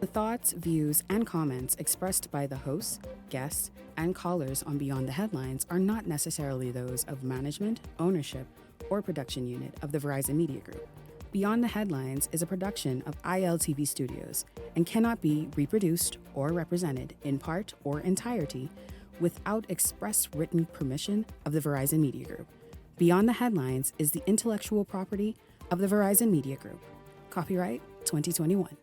The thoughts, views, and comments expressed by the hosts, guests, and callers on Beyond the Headlines are not necessarily those of management, ownership, or production unit of the Verizon Media Group. Beyond the Headlines is a production of ILTV Studios and cannot be reproduced or represented in part or entirety without express written permission of the Verizon Media Group. Beyond the Headlines is the intellectual property of the Verizon Media Group. Copyright 2021.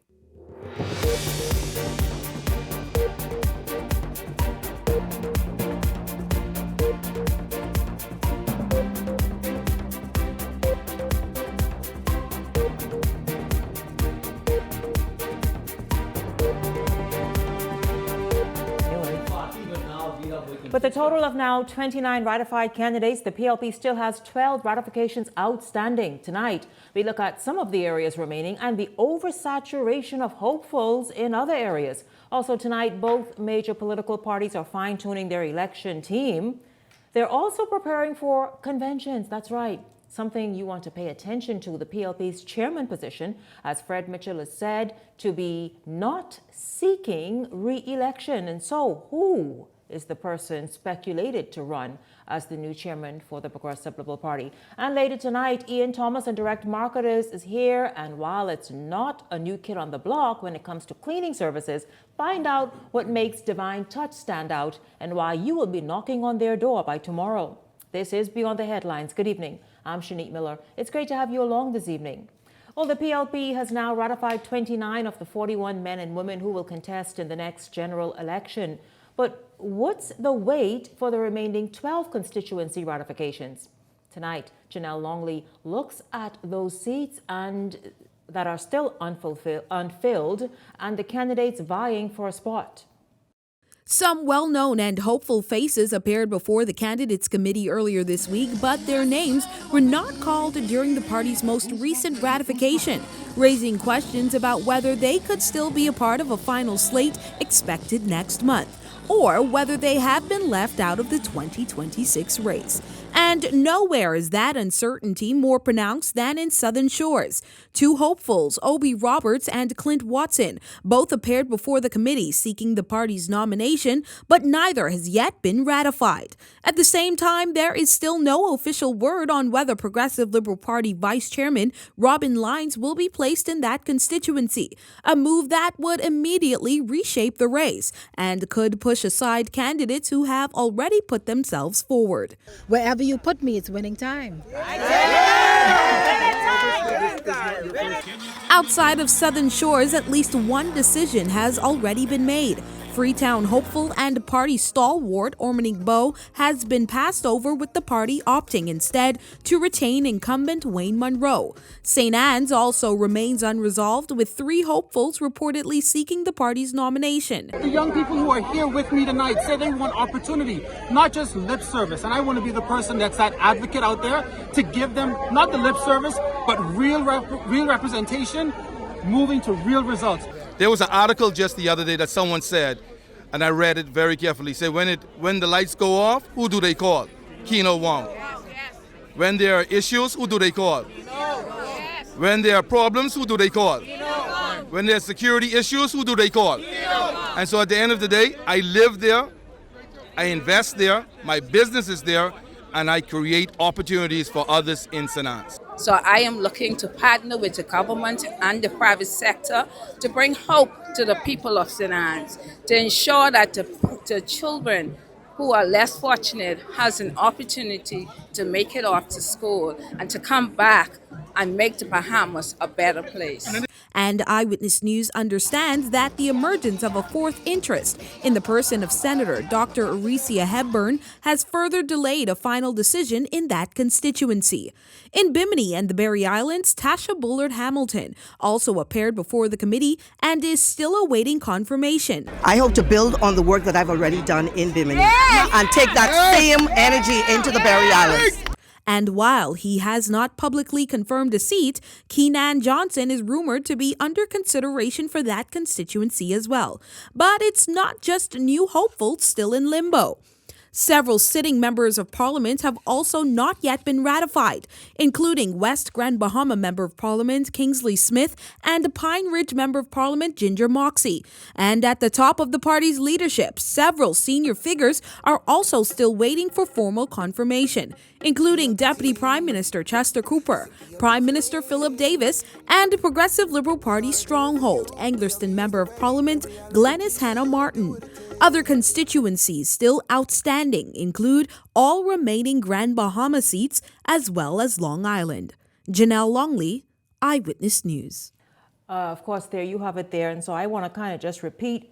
With a total of now 29 ratified candidates, the PLP still has 12 ratifications outstanding. Tonight, we look at some of the areas remaining and the oversaturation of hopefuls in other areas. Also tonight, both major political parties are fine-tuning their election team. They're also preparing for conventions. That's right. Something you want to pay attention to. The PLP's chairman position, as Fred Mitchell has said, to be not seeking re-election. And so, who is the person speculated to run as the new chairman for the Progressive Liberal Party? And later tonight, Ian Thomas and Direct Marketers is here. And while it's not a new kid on the block when it comes to cleaning services, find out what makes Divine Touch stand out and why you will be knocking on their door by tomorrow. This is Beyond the Headlines. Good evening. I'm Shanique Miller. It's great to have you along this evening. Well, the PLP has now ratified 29 of the 41 men and women who will contest in the next general election. But what's the wait for the remaining 12 constituency ratifications? Tonight, Janelle Longley looks at those seats and that are still unfilled and the candidates vying for a spot. Some well-known and hopeful faces appeared before the Candidates Committee earlier this week, but their names were not called during the party's most recent ratification, raising questions about whether they could still be a part of a final slate expected next month, or whether they have been left out of the 2026 race. And nowhere is that uncertainty more pronounced than in Southern Shores. Two hopefuls, Obi Roberts and Clint Watson, both appeared before the committee seeking the party's nomination, but neither has yet been ratified. At the same time, there is still no official word on whether Progressive Liberal Party Vice Chairman Robin Lyons will be placed in that constituency, a move that would immediately reshape the race and could push aside candidates who have already put themselves forward. Wherever you put me, it's winning time. Outside of Southern Shores, at least one decision has already been made. Freetown hopeful and party stalwart Ormond Bowe has been passed over, with the party opting instead to retain incumbent Wayne Monroe. St. Anne's also remains unresolved, with three hopefuls reportedly seeking the party's nomination. The young people who are here with me tonight say they want opportunity, not just lip service. And I want to be the person that's that advocate out there to give them not the lip service, but real representation, moving to real results. There was an article just the other day that someone said, and I read it very carefully. Say when the lights go off, who do they call? Keno Wong. When there are issues, who do they call? When there are problems, who do they call? When there are security issues, who do they call? And so at the end of the day, I live there, I invest there, my business is there, and I create opportunities for others in St. Anne's. So I am looking to partner with the government and the private sector to bring hope to the people of St. Anne's, to ensure that the children who are less fortunate has an opportunity to make it off to school and to come back and make the Bahamas a better place. And Eyewitness News understands that the emergence of a fourth interest in the person of Senator Dr. Arecia Hepburn has further delayed a final decision in that constituency. In Bimini and the Berry Islands, Tasha Bullard Hamilton also appeared before the committee and is still awaiting confirmation. I hope to build on the work that I've already done in Bimini and take that same energy into the Berry Islands. And while he has not publicly confirmed a seat, Keenan Johnson is rumored to be under consideration for that constituency as well. But it's not just new hopefuls still in limbo. Several sitting members of parliament have also not yet been ratified, including West Grand Bahama Member of Parliament Kingsley Smith and Pine Ridge Member of Parliament Ginger Moxey. And at the top of the party's leadership, several senior figures are also still waiting for formal confirmation, including Deputy Prime Minister Chester Cooper, Prime Minister Philip Davis, and Progressive Liberal Party stronghold, Anglerston Member of Parliament Glenys Hannah Martin. Other constituencies still outstanding include all remaining Grand Bahama seats as well as Long Island. Janelle Longley, Eyewitness News. Of course, there you have it there. And so I want to kind of just repeat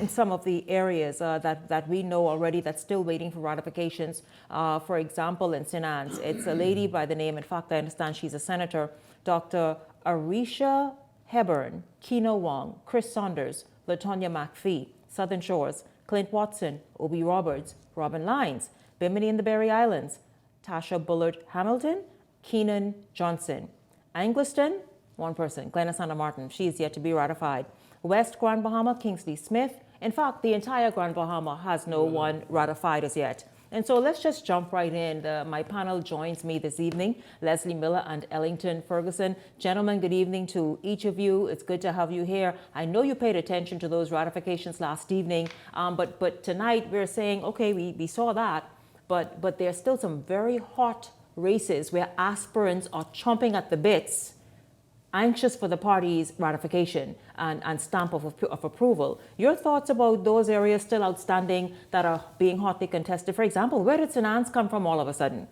some of the areas that we know already that's still waiting for ratifications. For example, in St. Anne's, it's a lady by the name, in fact, I understand she's a senator, Dr. Arisha Hebburn, Keno Wong, Chris Saunders, Latonya McPhee, Southern Shores, Clint Watson, Obi Roberts, Robin Lyons, Bimini and the Berry Islands, Tasha Bullard Hamilton, Keenan Johnson. Anglerston, one person, Glenys Hannah Martin. She is yet to be ratified. West Grand Bahama, Kingsley Smith. In fact, the entire Grand Bahama has no one ratified as yet. And so let's just jump right in. My panel joins me this evening, Leslie Miller and Ellington Ferguson. Gentlemen, good evening to each of you. It's good to have you here. I know you paid attention to those ratifications last evening, but tonight we're saying, okay, we saw that, but there's still some very hot races where aspirants are chomping at the bits, anxious for the party's ratification and stamp of approval. Your thoughts about those areas still outstanding that are being hotly contested? For example, where did St. Anne's come from all of a sudden?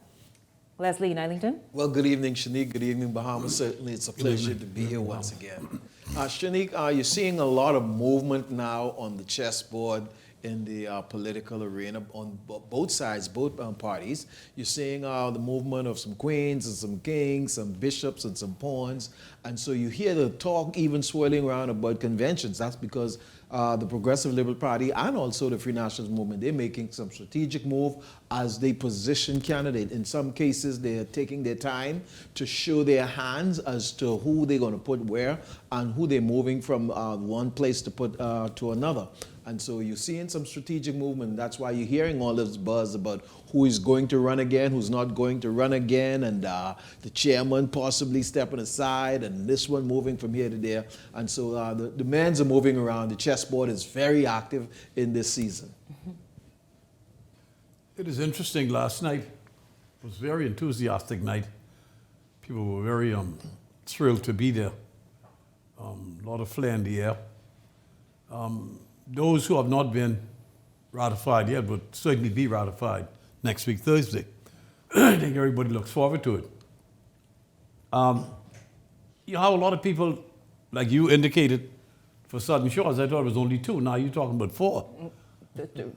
Leslie in Ellington? Well, good evening, Shanique. Good evening, Bahamas. Certainly it's a pleasure to be here once again. Shanique, you're seeing a lot of movement now on the chessboard in the political arena on both sides, both parties. You're seeing the movement of some queens and some kings, some bishops and some pawns. And so you hear the talk even swirling around about conventions. That's because the Progressive Liberal Party and also the Free Nationals Movement, they're making some strategic move as they position candidates. In some cases, they're taking their time to show their hands as to who they're going to put where and who they're moving from one place to put to another. And so you're seeing some strategic movement. That's why you're hearing all this buzz about who is going to run again, who's not going to run again, and the chairman possibly stepping aside, and this one moving from here to there. And so the men's are moving around. The chessboard is very active in this season. It is interesting. Last night was a very enthusiastic night. People were very thrilled to be there. A lot of flair in the air. Those who have not been ratified yet will certainly be ratified next week, Thursday. I think everybody looks forward to it. You know how a lot of people, like you indicated, for Southern Shores, I thought it was only 2. Now you're talking about 4.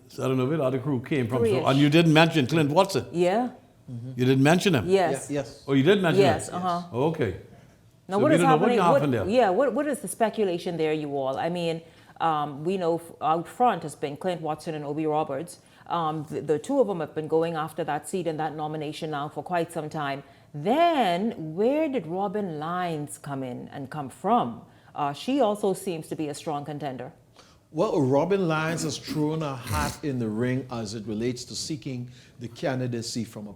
So I don't know where the other crew came from. So, and you didn't mention Clint Watson. Yeah. Mm-hmm. You didn't mention him? Yes. Yes. Oh, you did mention him? Yes, uh-huh. Okay. Now, so what is happening? What happened there? Yeah, what is the speculation there, you all? I mean, we know out front has been Clint Watson and Obi Roberts. The two of them have been going after that seat and that nomination now for quite some time. Then, where did Robin Lyons come in and come from? She also seems to be a strong contender. Well, Robin Lyons has thrown her hat in the ring as it relates to seeking the candidacy from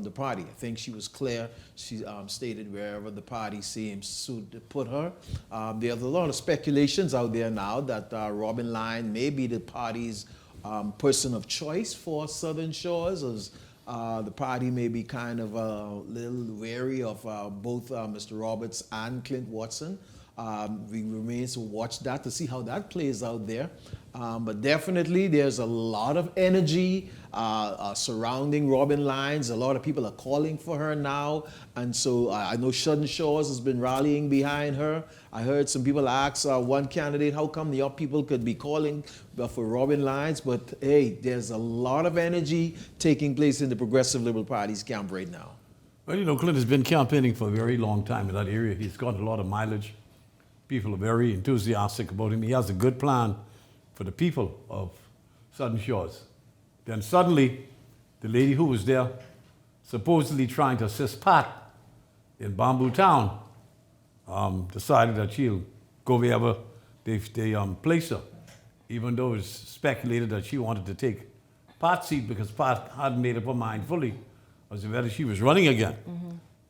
the party. I think she was clear. She stated wherever the party seems to put her. There's a lot of speculations out there now that Robin Lyons may be the party's person of choice for Southern Shores, as the party may be kind of a little wary of both Mr. Roberts and Clint Watson. We remain to watch that to see how that plays out there. But definitely there's a lot of energy surrounding Robin Lyons. A lot of people are calling for her now. And so I know Southern Shores has been rallying behind her. I heard some people ask one candidate, how come the young people could be calling for Robin Lyons? But hey, there's a lot of energy taking place in the Progressive Liberal Party's camp right now. Well, you know, Clint has been campaigning for a very long time in that area. He's got a lot of mileage. People are very enthusiastic about him. He has a good plan for the people of Southern Shores. Then suddenly, the lady who was there, supposedly trying to assist Pat in Bamboo Town, decided that she'll go wherever they place her, even though it's speculated that she wanted to take Pat's seat because Pat hadn't made up her mind fully as to whether she was running again.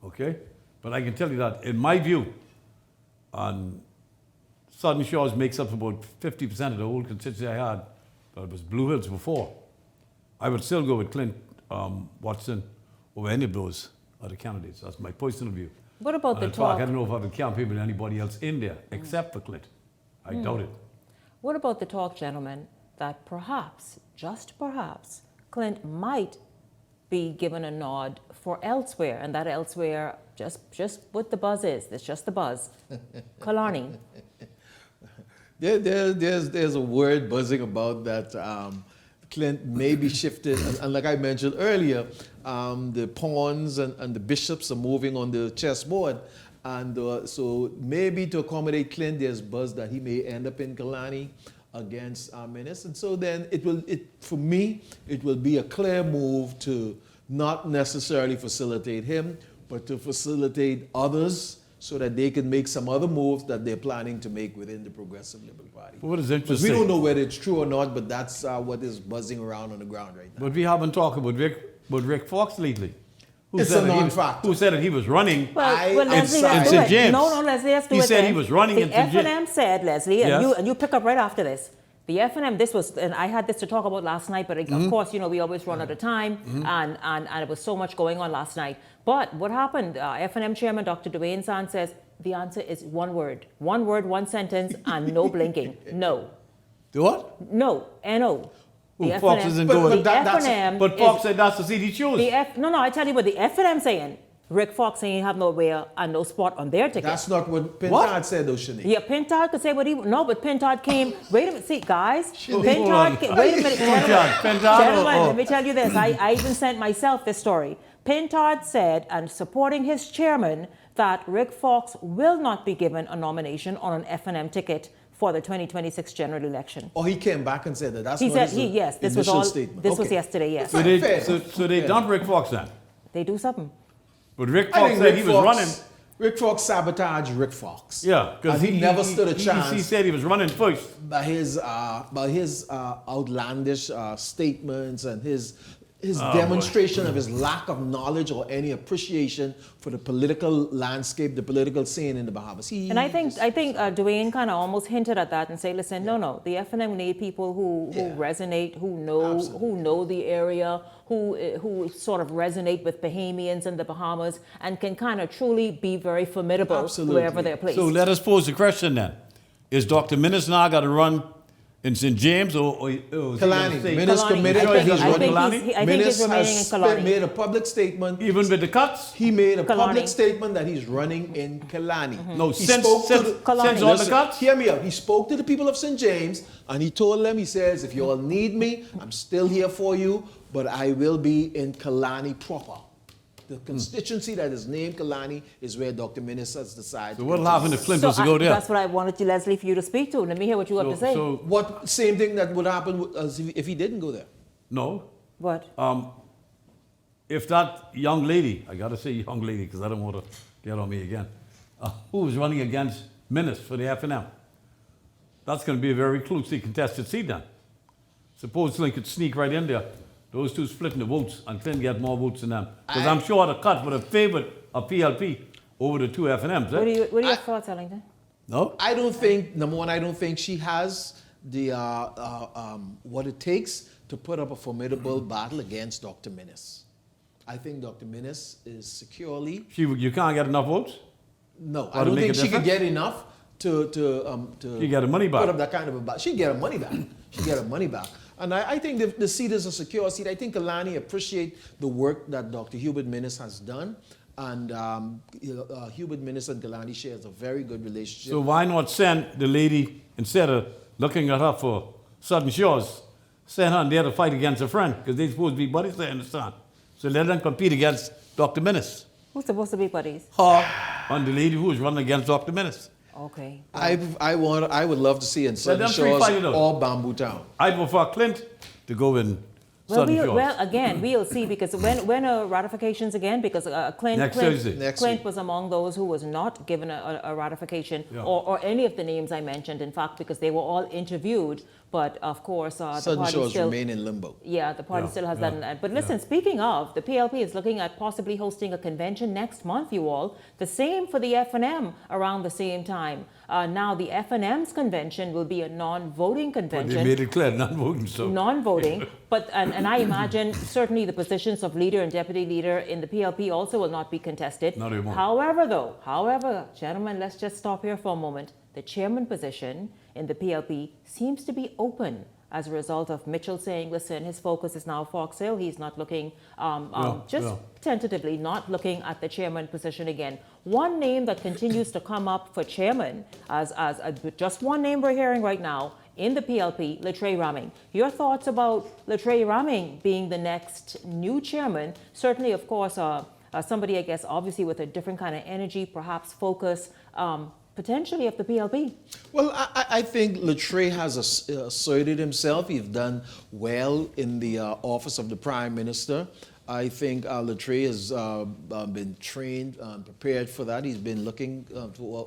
Okay? But I can tell you that, in my view, Southern Shores makes up about 50% of the whole constituency I had, but it was Blue Hills before. I would still go with Clint Watson over any of those other candidates. That's my personal view. What about the in fact, talk? I don't know if I would campaign with anybody else in there except for Clint. I doubt it. What about the talk, gentlemen, that perhaps, just perhaps, Clint might be given a nod for elsewhere, and that elsewhere, just what the buzz is, it's just the buzz. Killarney. There's a word buzzing about that Clint may be shifted, and like I mentioned earlier, the pawns and the bishops are moving on the chessboard, and so maybe to accommodate Clint, there's buzz that he may end up in Killarney against Minnis, and so then for me, it will be a clear move to not necessarily facilitate him, but to facilitate others so that they can make some other moves that they're planning to make within the Progressive Liberal Party. What is Because interesting? we don't know whether it's true or not, but that's what is buzzing around on the ground right now. But we haven't talked about Rick Fox lately. It's a non-factor. Who said that he was running Well, Leslie, let's in do St. it. James? No, Leslie, let's do He it said then. he was running in St. The James. FNM said, Leslie, Yes. and you pick up right after this. The FNM, this was, and I had this to talk about last night, but of course, we always run out of time, and it was so much going on last night. But what happened? FNM Chairman Dr. Dwayne Sand says the answer is one word, one sentence, and no blinking. No. The what? No. N-O. The Fox FNM isn't doing the it. FNM But Fox is- said that's the seat he chose. No, I tell you what the FNM saying. Rick Fox saying he have nowhere and no spot on their ticket. That's not what Pintard said, though, Shanique. Yeah, Pintard could say what he... No, but Pintard came... Wait a minute. See, guys. hold on. Pintard came... Wait a minute. Pintard, Gentlemen, oh. let me tell you this. I even sent myself this story. Pintard said, and supporting his chairman, that Rick Fox will not be given a nomination on an FNM ticket for the 2026 general election. Or he came back and said that. That's He not said, his yes, this was initial all... statement. This was Okay. yesterday, yes. So they dumped Rick Fox then. They do something. But Rick I Fox think said Rick he was Fox- running. Rick Fox sabotaged Rick Fox. Yeah, because he never stood a He chance said he was running first. by his outlandish statements and his demonstration of his lack of knowledge or any appreciation for the political landscape, the political scene in the Bahamas. And I think Dwayne kind of almost hinted at that and say, listen, no, the FNM need people who resonate, who know the area, who sort of resonate with Bahamians and the Bahamas and can kind of truly be very formidable wherever they're placed. So let us pose the question then: is Dr. Minnis now got to run in St. James or Killarney. Minnis Killarney. committed I that he's think running. he's- I think he's remaining in Killarney. made a public statement. even with the cuts? He made a Killarney. public statement that he's running in Killarney. No, He since spoke to the- Killarney. all the Listen, cuts? hear me out. He spoke to the people of St. James and he told them, he says, if you all need me, I'm still here for you, but I will be in Killarney proper. The constituency that is named Killarney is where Dr. Minnis has decided. So to what'll continue. happen if Clint was to go there? That's what I wanted you, Leslie, for you to speak to. Let me hear what you have to say. So What same thing that would happen as if he didn't go there? no. What? If that young lady, I got to say young lady because I don't want to get on me again, who was running against Minnis for the FNM, that's going to be a very closely contested seat then. Suppose Clint could sneak right in there. Those two splitting the votes and Clint get more votes than them. Because I'm sure the cut would have favored a PLP over the two FNMs. Eh? What are your thoughts, Ellington? No? I don't think, number one, I don't think she has the what it takes to put up a formidable battle against Dr. Minnis. I think Dr. Minnis is securely... You can't get enough votes? No, Or I to don't make think a she could difference? get enough to She get her money back. put up that kind of a battle. She'd get her money back. She'd get her money back. And I think the seat is a secure seat. I think Killarney appreciate the work that Dr. Hubert Minnis has done. And Hubert Minnis and Killarney shares a very good relationship. So why not send the lady, instead of looking at her for Southern Shores, send her in there to fight against a friend, because they're supposed to be buddies, I understand. So let them compete against Dr. Minnis. Who's supposed to be buddies? Her and the lady who is running against Dr. Minnis. Okay. I would love to see in Southern them three Shores fight it out. or Bamboo Town. I'd prefer Clint to go in Again, we'll see, because when are ratifications again? Because Clint was among those who was not given a ratification, or any of the names I mentioned, in fact, because they were all interviewed. But of course, the party still remain in limbo. Yeah, the party still has that. But listen, speaking of, the PLP is looking at possibly hosting a convention next month, you all. The same for the F&M around the same time. Now, the F&M's convention will be a non-voting convention. But they made it clear, non-voting. So. Non-voting. But and I imagine certainly the positions of leader and deputy leader in the PLP also will not be contested. Not anymore. However, gentlemen, let's just stop here for a moment. The chairman position in the PLP seems to be open as a result of Mitchell saying, listen, his focus is now Fox Hill. He's not looking, tentatively, not looking at the chairman position again. One name that continues to come up for chairman, as just one name we're hearing right now in the PLP, Latrey Raming. Your thoughts about Latrey Raming being the next new chairman? Certainly, of course, somebody, I guess, obviously with a different kind of energy, perhaps focus, potentially of the PLP. Well, I think Latrey has asserted himself. He's done well in the office of the Prime Minister. I think Latrey has been trained, prepared for that. He's been looking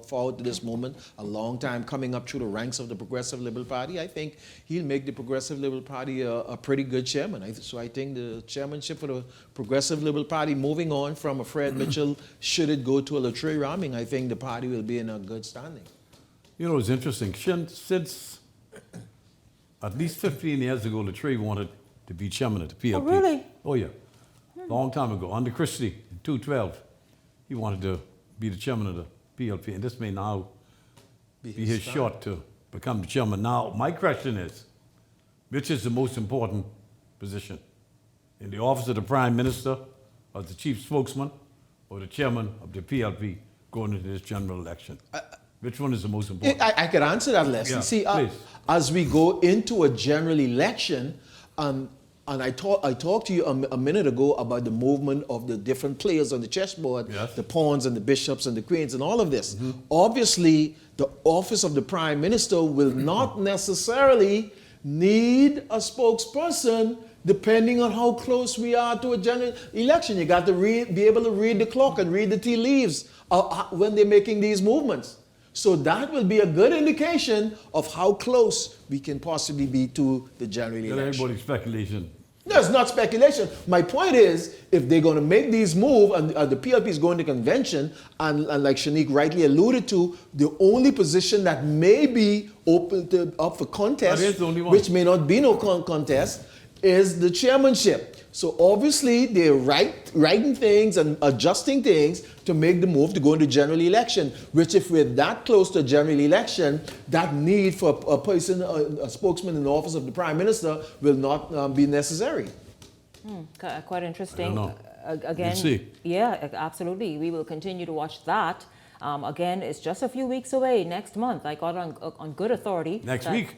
forward to this moment a long time, coming up through the ranks of the Progressive Liberal Party. I think he'll make the Progressive Liberal Party a pretty good chairman. So I think the chairmanship for the Progressive Liberal Party, moving on from a Fred Mitchell, should it go to a Latrey Raming, I think the party will be in a good standing. You know, it's interesting. Since at least 15 years ago, Latrey wanted to be chairman of the PLP. Oh, really? Oh, yeah. Long time ago, under Christie, in 2012, he wanted to be the chairman of the PLP, and this may now be his shot to become the chairman. Now, my question is, which is the most important position? In the office of the Prime Minister, or the chief spokesman, or the chairman of the PLP going into this general election? Which one is the most important? I could answer that, Leslie. Yeah, see, as we go into a general election, and I talked to you a minute ago about the movement of the different players on the chessboard, the pawns and the bishops and the queens and all of this. Obviously, the office of the Prime Minister will not necessarily need a spokesperson depending on how close we are to a general election. You got to be able to read the clock and read the tea leaves when they're making these movements. So that will be a good indication of how close we can possibly be to the general election. Everybody's speculation. No, it's not speculation. My point is, if they're going to make these moves, and the PLP is going to convention, and like Shanique rightly alluded to, the only position that may be up for contest, which may not be no contest, is the chairmanship. So obviously they're writing things and adjusting things to make the move to go into general election, which if we're that close to a general election, that need for a person, a spokesman in the office of the Prime Minister will not be necessary. Quite interesting. Again, we'll see. Yeah, absolutely. We will continue to watch that. Again, it's just a few weeks away, next month. I got on good authority. Next week?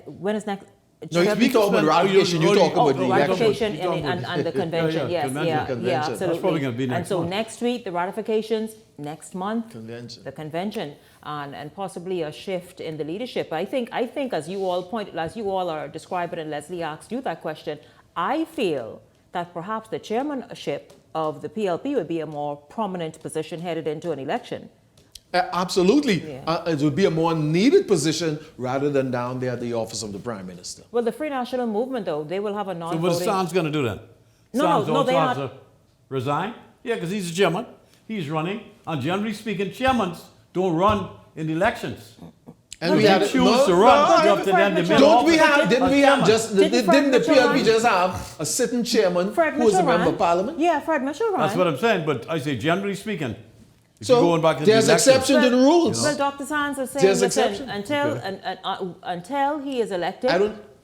When is next? No, we talk about ratification. You talk about the ratification and the convention. Yes, absolutely. That's probably going to be next month. And so next week, the ratifications. Next month, the convention, and possibly a shift in the leadership. I think as you all are describing, and Leslie asked you that question, I feel that perhaps the chairmanship of the PLP would be a more prominent position headed into an election. Absolutely. It would be a more needed position rather than down there at the office of the Prime Minister. Well, the Free National Movement, though, they will have a non-voting... So what is Sands going to do then? No, they are not. Resign? Yeah, because he's the chairman. He's running. And generally speaking, chairmen don't run in elections. And we have choose to run. Didn't the PLP just have a sitting chairman who is a member of Parliament? Yeah, Fred Mitchell ran. That's what I'm saying. But I say, generally speaking, so there's exception to the rules. Well, Dr. Sands is saying, listen, until he is elected...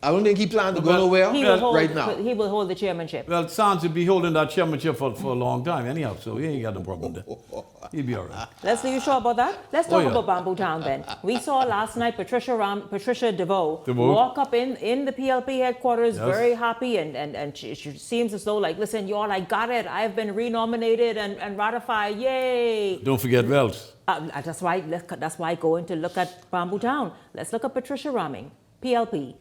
I don't think he plans to go nowhere right now. He will hold the chairmanship. Well, Sands will be holding that chairmanship for a long time anyhow, so he ain't got no problem there. He'll be all right. Leslie, you sure about that? Let's talk about Bamboo Town then. We saw last night Patricia DeVoe walk up in the PLP headquarters very happy, and she seems as though like, listen, y'all, I got it. I've been renominated and ratified. Yay. Don't forget Wells. That's why going to look at Bamboo Town. Let's look at Patricia Raming, PLP.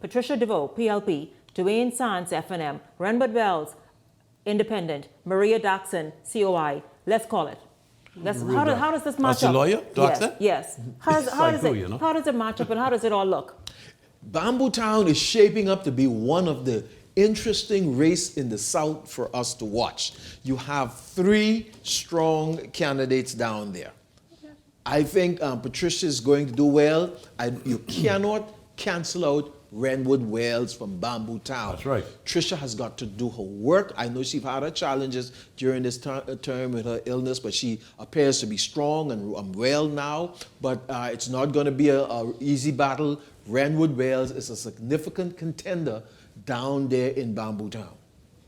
Patricia DeVoe, PLP, Dwayne Sands, FNM, Renwood Wells, Independent, Maria Daxon, COI. Let's call it. How does this match That's a up? lawyer, doctor? Yes. How does it match up and how does it all look? Bamboo Town is shaping up to be one of the interesting race in the South for us to watch. You have 3 strong candidates down there. I think Patricia is going to do well. You cannot cancel out Renwood Wells from Bamboo Town. That's right. Tricia has got to do her work. I know she's had her challenges during this term with her illness, but she appears to be strong and well now. But it's not going to be an easy battle. Renwood Wells is a significant contender down there in Bamboo Town.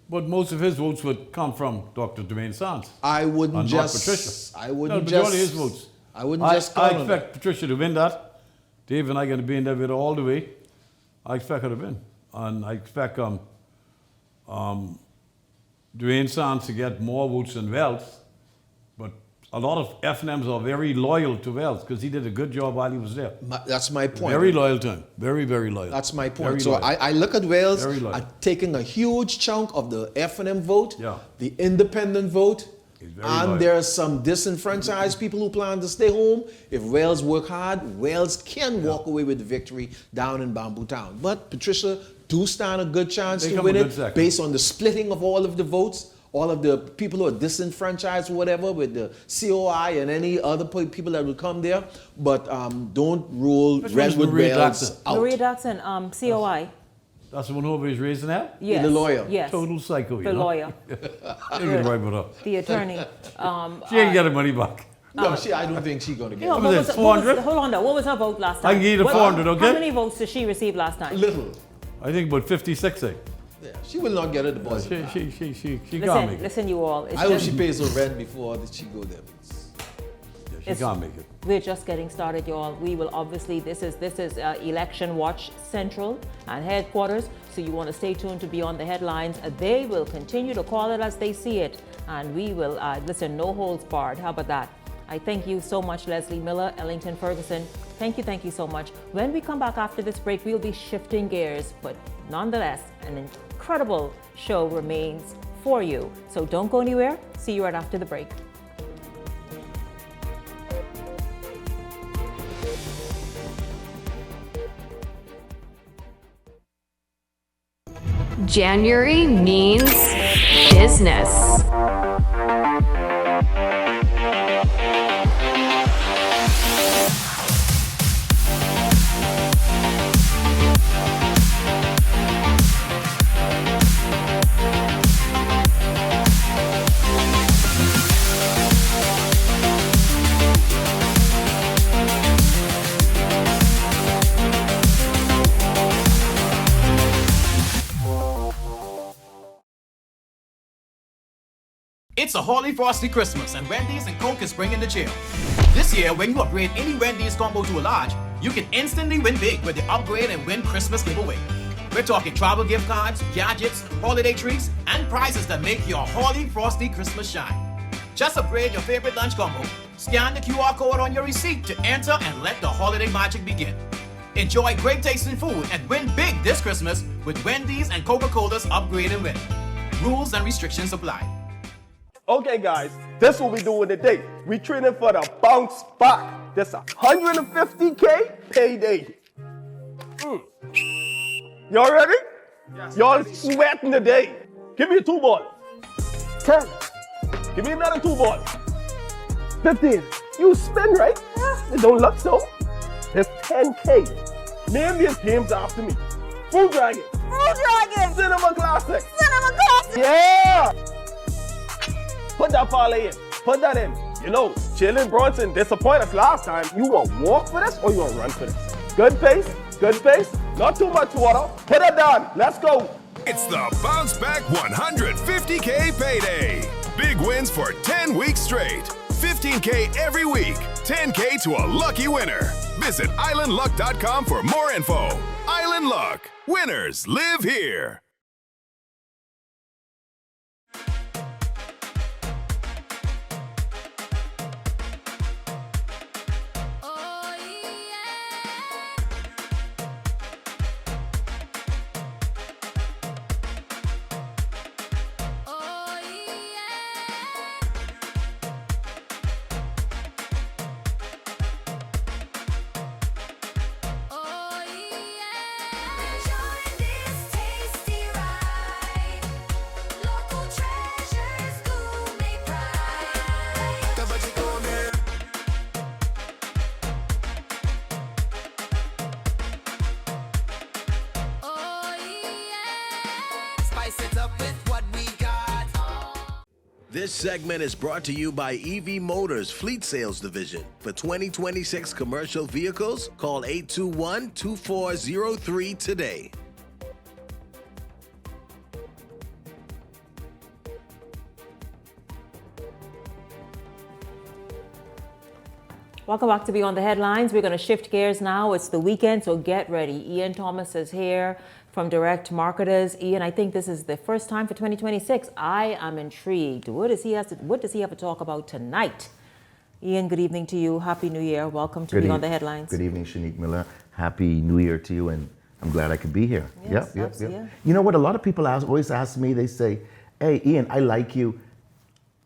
But most of his votes would come from Dr. Dwayne Sands. I wouldn't and just. not Patricia. I wouldn't majority just. of his votes. I wouldn't just. I expect Patricia to win that. Dave and I are going to be in there with her all the way. I expect her to win. And I expect Dwayne Sands to get more votes than Wells. But a lot of FNMs are very loyal to Wells because he did a good job while he was there. That's my point. Very loyal to him. Very, very loyal. That's my point. Very So loyal. I look at Wells Very taking a huge chunk of the FNM vote, Yeah. the independent vote, very and loyal. there are some disenfranchised people who plan to stay home. If Wells work hard, Wells can walk away with the victory down in Bamboo Town. But Patricia do stand a good chance They to come win a it good second. based on the splitting of all of the votes. All of the people who are disenfranchised or whatever with the COI and any other people that will come there. But don't rule Which one's Redwood Maria Wells Jackson? out. Maria Daxon, COI. That's the one who is raising hell? Yes. The lawyer. Yes. Total psycho, you The know? lawyer. You get right with her. The attorney. She ain't get her money back. No, I don't think she's going to get No, it. What was it, 400? hold on, though. What was her vote last time? I can give you the 400, okay? How many votes did she receive last time? Little. I think about 56, eh? Yeah, she will not get it, the boys. She can't make Listen, it. listen, you all. It's I hope just- she pays her rent before that she go there. She can't make it. We're just getting started, y'all. We will obviously, this is Election Watch Central and headquarters, so you want to stay tuned to Beyond the Headlines. They will continue to call it as they see it, and we will, listen, no holds barred. How about that? I thank you so much, Leslie Miller, Ellington Ferguson. Thank you so much. When we come back after this break, we'll be shifting gears, but nonetheless, an incredible show remains for you. So don't go anywhere. See you right after the break. January means business. It's a Holy Frosty Christmas, and Wendy's and Coke is bringing the chill. This year, when you upgrade any Wendy's combo to a large, you can instantly win big with the Upgrade and Win Christmas giveaway. We're talking travel gift cards, gadgets, holiday treats, and prizes that make your Holy Frosty Christmas shine. Just upgrade your favorite lunch combo, scan the QR code on your receipt to enter, and let the holiday magic begin. Enjoy great tasting food and win big this Christmas with Wendy's and Coca-Cola's Upgrade and Win. Rules and restrictions apply. Okay, guys, this is what we doing today. We training for the bounce back. This 150K payday. Y'all ready? Yes. Y'all sweating today. Give me a 2 ball. 10. Give me another 2 ball. 15. You spin, right? It don't look so. There's 10K. Name these games after me. Food Dragon. Food Dragon. Cinema Classic. Cinema Classic. Yeah. Put that parlay in. Put that in. You know, Jalen Brunson disappointed us last time. You gonna walk for this or you gonna run for this? Good pace. Good pace. Not too much water. Put it down. Let's go. It's the Bounce Back 150K Payday. Big wins for 10 weeks straight. 15K every week. 10K to a lucky winner. Visit islandluck.com for more info. Island Luck. Winners live here. This segment is brought to you by EV Motors Fleet Sales Division. For 2026 commercial vehicles, call 821-2403 today. Welcome back to Beyond the Headlines. We're going to shift gears now. It's the weekend, so get ready. Ian Thomas is here from Direct Marketers. Ian, I think this is the first time for 2026. I am intrigued. What does he have to talk about tonight? Ian, good evening to you. Happy New Year. Welcome to Beyond the Headlines. Good evening, Shanique Miller. Happy New Year to you, and I'm glad I could be here. Yes, Yep. yeah. You know what? A lot of people always ask me, they say, hey, Ian, I like you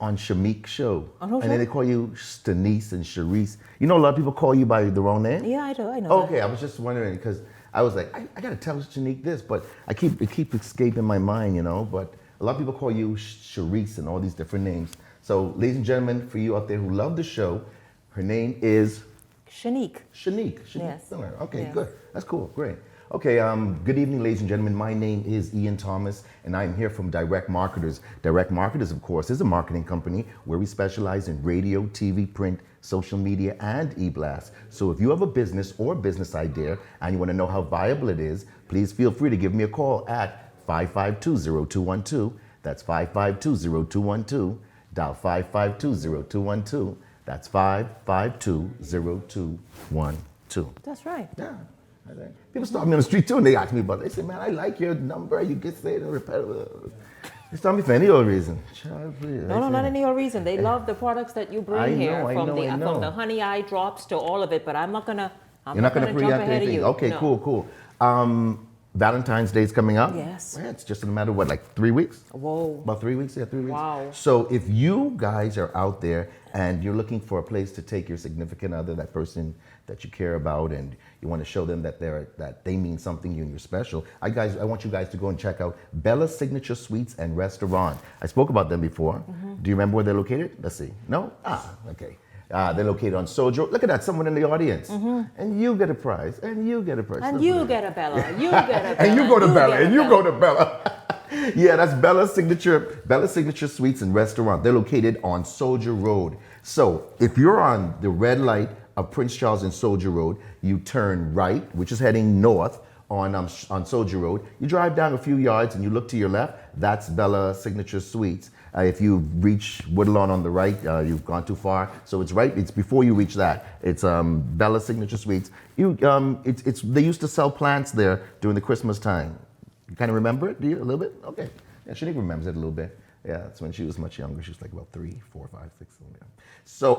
on Shamique's show. And then they call you Stanice and Sharice. You know, a lot of people call you by the wrong name? Yeah, I know. Okay, I was just wondering, because I was like, I got to tell Shanique this, but it keep escaping my mind, you know. But a lot of people call you Sharice and all these different names. So, ladies and gentlemen, for you out there who love the show, her name is Shanique. Shanique Yes. Miller. Okay, Yes. good. That's cool. Great. Okay, good evening, ladies and gentlemen. My name is Ian Thomas, and I'm here from Direct Marketers. Direct Marketers, of course, is a marketing company where we specialize in radio, TV, print, social media, and e-blast. So if you have a business or business idea and you want to know how viable it is, please feel free to give me a call at 552-0212. That's 552-0212. Dial 552-0212. That's 552-0212. That's right. Yeah. People stop me on the street too and they ask me about it. They say, man, I like your number. You get say it repetitive. They stop me for any old reason. Child, please. No, not any old reason. They love the products that you bring here, from the honey eye drops to all of it. But I'm not gonna. You're not gonna jump ahead of you. Okay, No. cool. Valentine's Day is coming up. Yes. Yeah, it's just a matter of what, like 3 weeks? Whoa. About 3 weeks? Yeah, 3 weeks. Wow. So if you guys are out there and you're looking for a place to take your significant other, that person that you care about, and you want to show them that they mean something to you and you're special, I want you guys to go and check out Bella's Signature Suites and Restaurant. I spoke about them before. Mm-hmm. Do you remember where they're located? Let's see. No? Okay. They're located on Soldier. Look at that, someone in the audience. Mm-hmm. And you get a prize. And you get a prize. And you get a Bella. You get a Bella. And you go to Bella. And you go to Bella. Yeah, that's Bella's Signature Suites and Restaurant. They're located on Soldier Road. So if you're on the red light of Prince Charles and Soldier Road, you turn right, which is heading north on Soldier Road. You drive down a few yards and you look to your left. That's Bella Signature Suites. If you reach Woodlawn on the right, you've gone too far. So it's right. It's before you reach that. It's Bella Signature Suites. They used to sell plants there during the Christmas time. You kind of remember it? Do you a little bit? Okay. Yeah, Shanique remembers it a little bit. Yeah, that's when she was much younger. She was like about 3, 4, 5, 6. Yeah. So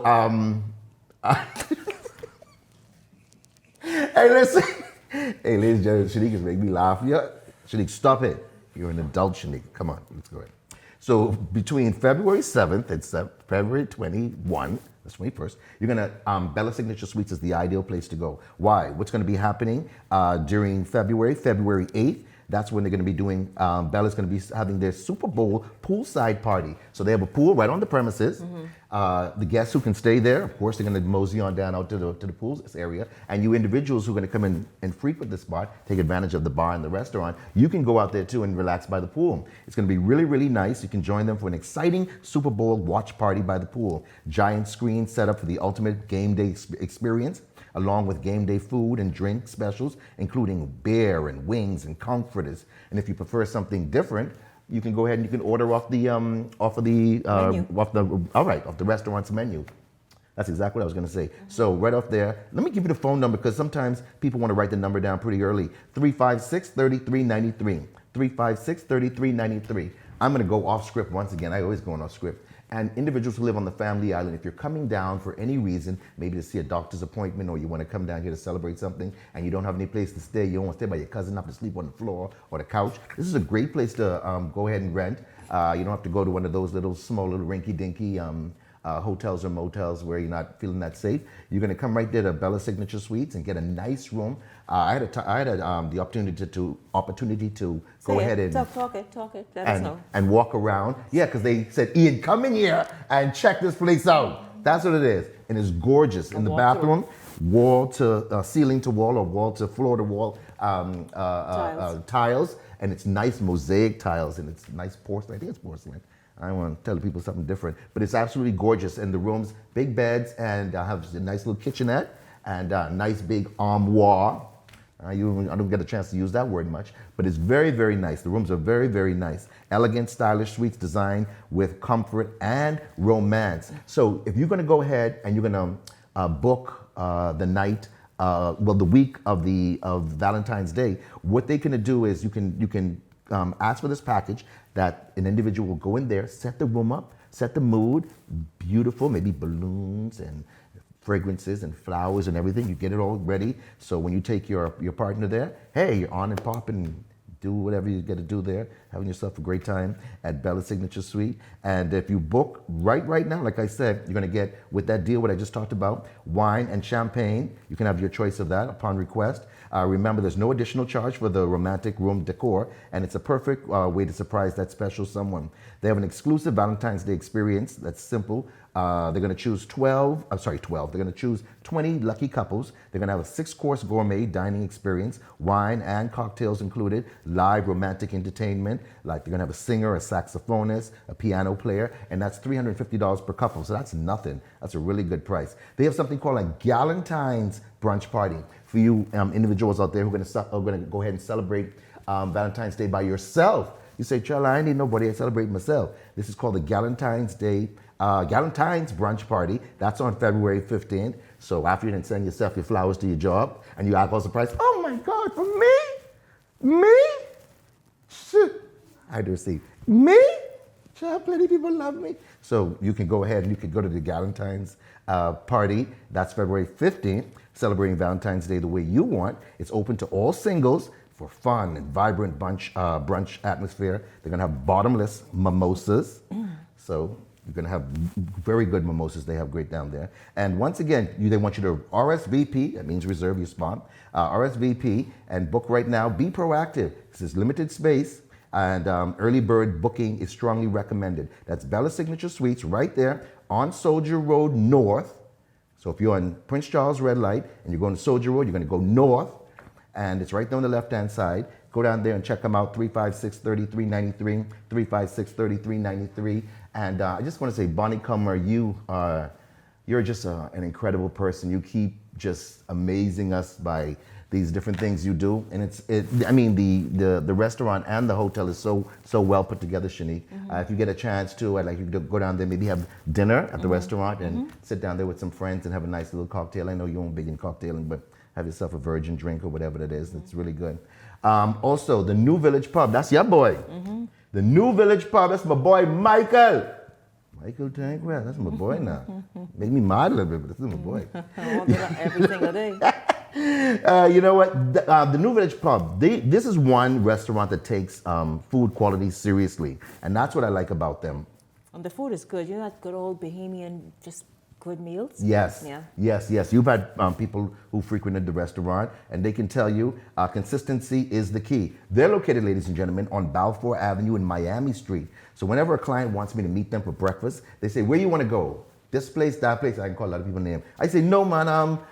hey, listen. Hey, ladies and gentlemen, Shanique is making me laugh. Yeah, Shanique, stop it. You're an adult, Shanique. Come on, let's go ahead. So between February 7th and February 21, that's 21st, you're gonna, Bella Signature Suites is the ideal place to go. Why? What's gonna be happening during February 8th? That's when they're going to be doing, Bella's going to be having their Super Bowl poolside party. So they have a pool right on the premises. Mm-hmm. The guests who can stay there, of course, they're going to mosey on down out to the pool area. And you individuals who are going to come in and frequent the spot, take advantage of the bar and the restaurant, you can go out there too and relax by the pool. It's going to be really, really nice. You can join them for an exciting Super Bowl watch party by the pool. Giant screen set up for the ultimate game day experience, along with game day food and drink specials, including beer and wings and comforters. And if you prefer something different, you can go ahead and you can order off the restaurant's menu. That's exactly what I was gonna say. So right off there, let me give you the phone number because sometimes people want to write the number down pretty early. 356-3393. 356-3393. I'm gonna go off script once again. I always go off script. And individuals who live on the Family Island, if you're coming down for any reason, maybe to see a doctor's appointment or you want to come down here to celebrate something and you don't have any place to stay, you don't want to stay by your cousin, have to sleep on the floor or the couch, this is a great place to go ahead and rent. You don't have to go to one of those small little rinky-dinky hotels or motels where you're not feeling that safe. You're going to come right there to Bella Signature Suites and get a nice room. I had the opportunity to go ahead and talk it. Let us know. And walk around. Yeah, because they said, Ian, come in here and check this place out. That's what it is, and it's gorgeous. In the bathroom, wall to ceiling to wall or wall to floor to wall tiles, and it's nice mosaic tiles, and it's nice porcelain. I think it's porcelain. I want to tell people something different, but it's absolutely gorgeous. And the rooms, big beds, and have a nice little kitchenette and a nice big armoire. I don't get a chance to use that word much, but it's very, very nice. The rooms are very, very nice. Elegant, stylish suites designed with comfort and romance. So if you're going to go ahead and you're going to book the night, the week of Valentine's Day, what they're going to do is you can ask for this package that an individual will go in there, set the room up, set the mood, beautiful, maybe balloons and fragrances and flowers and everything. You get it all ready. So when you take your partner there, hey, you're on and popping, do whatever you get to do there, having yourself a great time at Bella's Signature Suite. And if you book right now, like I said, you're gonna get, with that deal, what I just talked about, wine and champagne. You can have your choice of that upon request. Remember, there's no additional charge for the romantic room decor, and it's a perfect way to surprise that special someone. They have an exclusive Valentine's Day experience that's simple. They're going to choose 12. They're going to choose 20 lucky couples. They're going to have a 6-course gourmet dining experience, wine and cocktails included, live romantic entertainment. Like they're going to have a singer, a saxophonist, a piano player, and that's $350 per couple. So that's nothing. That's a really good price. They have something called a Galentine's brunch party for you individuals out there who are going to go ahead and celebrate Valentine's Day by yourself. You say, Charlie, I ain't need nobody. I celebrate myself. This is called the Galentine's Day. Galentine's brunch party. That's on February 15th. So after you didn't send yourself your flowers to your job and you act all surprised, oh my God, for me? Me? Shit. I do see. Me? Sure, plenty of people love me. So you can go ahead and you can go to the Galentine's party. That's February 15th, celebrating Valentine's Day the way you want. It's open to all singles for fun and vibrant brunch atmosphere. They're gonna have bottomless mimosas. So you're gonna have very good mimosas. They have great down there. And once again, they want you to RSVP, that means reserve your spot, RSVP and book right now. Be proactive. This is limited space and early bird booking is strongly recommended. That's Bella Signature Suites right there on Soldier Road North. So if you're on Prince Charles Red Light and you're going to Soldier Road, you're gonna go north and it's right there on the left-hand side. Go down there and check them out, 356-3393, 356-3393. And I just want to say, Bonnie Comer, you're just an incredible person. You keep just amazing us by these different things you do. And the restaurant and the hotel is so well put together, Shanique. If you get a chance to, I'd like you to go down there, maybe have dinner at the restaurant and sit down there with some friends and have a nice little cocktail. I know you aren't big in cocktailing, but have yourself a virgin drink or whatever it is. It's really good. Also, the New Village Pub, that's your boy. The New Village Pub, that's my boy Michael. Michael Tankwell, that's my boy now. Made me mad a little bit, but this is my boy. Every single day. You know what? The New Village Pub, this is one restaurant that takes food quality seriously. And that's what I like about them. And the food is good. You know that good old Bahamian, just good meals? Yes. Yeah. Yes. You've had people who frequented the restaurant, and they can tell you consistency is the key. They're located, ladies and gentlemen, on Balfour Avenue and Miami Street. So whenever a client wants me to meet them for breakfast, they say, where you want to go? This place, that place. I can call a lot of people's name. I say, no, man.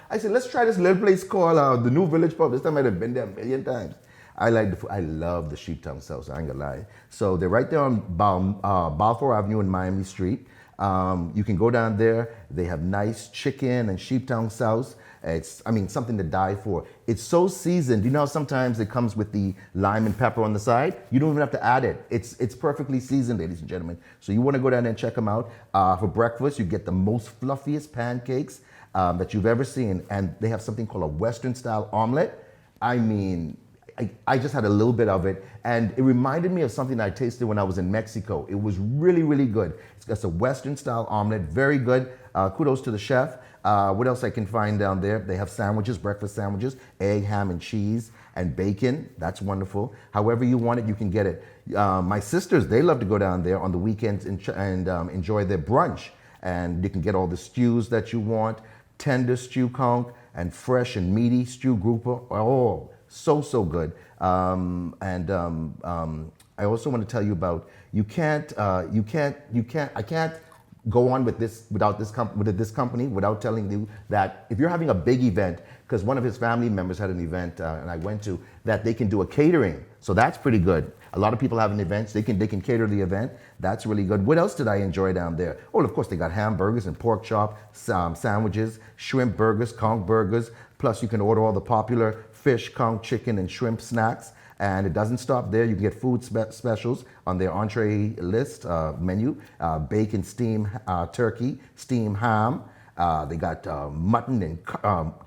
I say, let's try this little place called the New Village Pub. This time I'd have been there a million times. I like the food. I love the sheep tongue sauce. I ain't gonna lie. So they're right there on Balfour Avenue and Miami Street. You can go down there. They have nice chicken and sheep tongue sauce. It's, something to die for. It's so seasoned. You know how sometimes it comes with the lime and pepper on the side? You don't even have to add it. It's perfectly seasoned, ladies and gentlemen. So you want to go down there and check them out. For breakfast, you get the most fluffiest pancakes that you've ever seen. And they have something called a Western style omelet. I just had a little bit of it, and it reminded me of something I tasted when I was in Mexico. It was really, really good. It's a Western style omelet, very good. Kudos to the chef. What else I can find down there? They have sandwiches, breakfast sandwiches, egg, ham, and cheese, and bacon. That's wonderful. However you want it, you can get it. My sisters, they love to go down there on the weekends and enjoy their brunch. And you can get all the stews that you want, tender stew conch, and fresh and meaty stew grouper. Oh, so good. I also want to tell you about, I can't go on with this without this company without telling you that if you're having a big event, because one of his family members had an event and I went to, that they can do a catering. So that's pretty good. A lot of people having events, they can cater the event. That's really good. What else did I enjoy down there? Oh, of course, they got hamburgers and pork chop, sandwiches, shrimp burgers, conch burgers. Plus, you can order all the popular fish, conch, chicken, and shrimp snacks. And it doesn't stop there. You can get food specials on their entree list menu. Bacon, steamed turkey, steamed ham. They got mutton and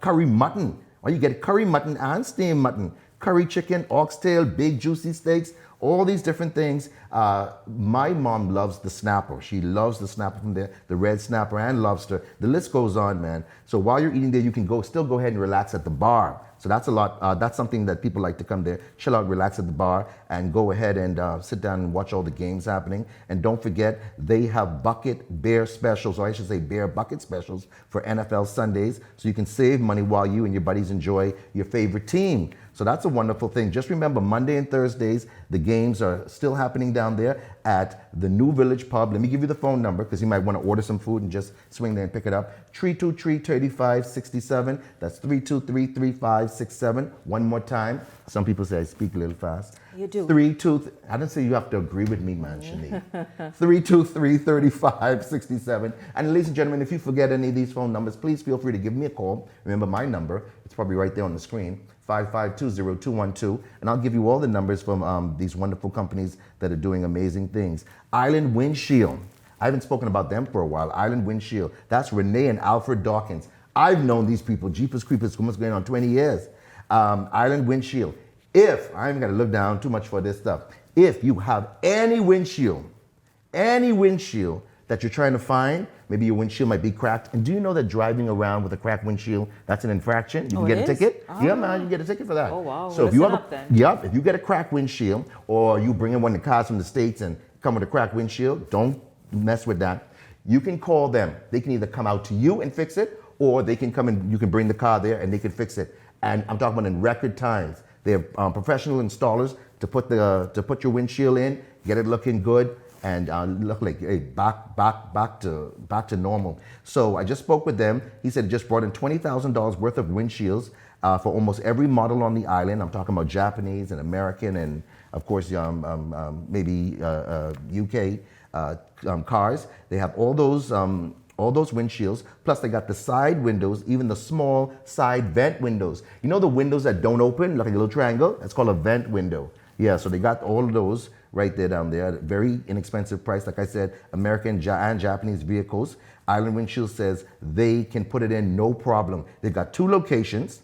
curry mutton. Well, you get curry mutton and steamed mutton. Curry chicken, oxtail, big juicy steaks, all these different things. My mom loves the snapper. She loves the snapper from there, the red snapper and lobster. The list goes on, man. So while you're eating there, you can still go ahead and relax at the bar. So that's a lot. That's something that people like to come there, chill out, relax at the bar, and go ahead and sit down and watch all the games happening. And don't forget, they have bucket bear specials, or I should say bear bucket specials for NFL Sundays. So you can save money while you and your buddies enjoy your favorite team. So that's a wonderful thing. Just remember, Monday and Thursdays, the games are still happening down there at the New Village Pub. Let me give you the phone number because you might want to order some food and just swing there and pick it up. 323-3567. That's 323-3567. One more time. Some people say I speak a little fast. You do. I didn't say you have to agree with me, man, Shanique. 323-3567. And ladies and gentlemen, if you forget any of these phone numbers, please feel free to give me a call. Remember my number. It's probably right there on the screen. 5520212, and I'll give you all the numbers from these wonderful companies that are doing amazing things. Island Windshield. I haven't spoken about them for a while. Island Windshield. That's Renee and Alfred Dawkins. I've known these people, Jeepers Creepers, almost going on 20 years. Island Windshield. If, I ain't got to look down too much for this stuff, if you have any windshield that you're trying to find, maybe your windshield might be cracked. And do you know that driving around with a cracked windshield, that's an infraction? You can get a ticket. Oh. Yeah, man, you can get a ticket for that. Oh, wow. So if you have if you get a cracked windshield, or you bring in one of the cars from the States and come with a cracked windshield, don't mess with that. You can call them. They can either come out to you and fix it, or they can come and you can bring the car there and they can fix it. And I'm talking about in record times. They have professional installers to put your windshield in, get it looking good, and look like back to normal. So I just spoke with them. He said he just brought in $20,000 worth of windshields for almost every model on the island. I'm talking about Japanese and American and of course maybe UK cars. They have all those windshields. Plus they got the side windows, even the small side vent windows. You know the windows that don't open, like a little triangle? That's called a vent window. Yeah, so they got all of those right there down there. Very inexpensive price. Like I said, American and Japanese vehicles. Island Windshield says they can put it in no problem. They've got two locations.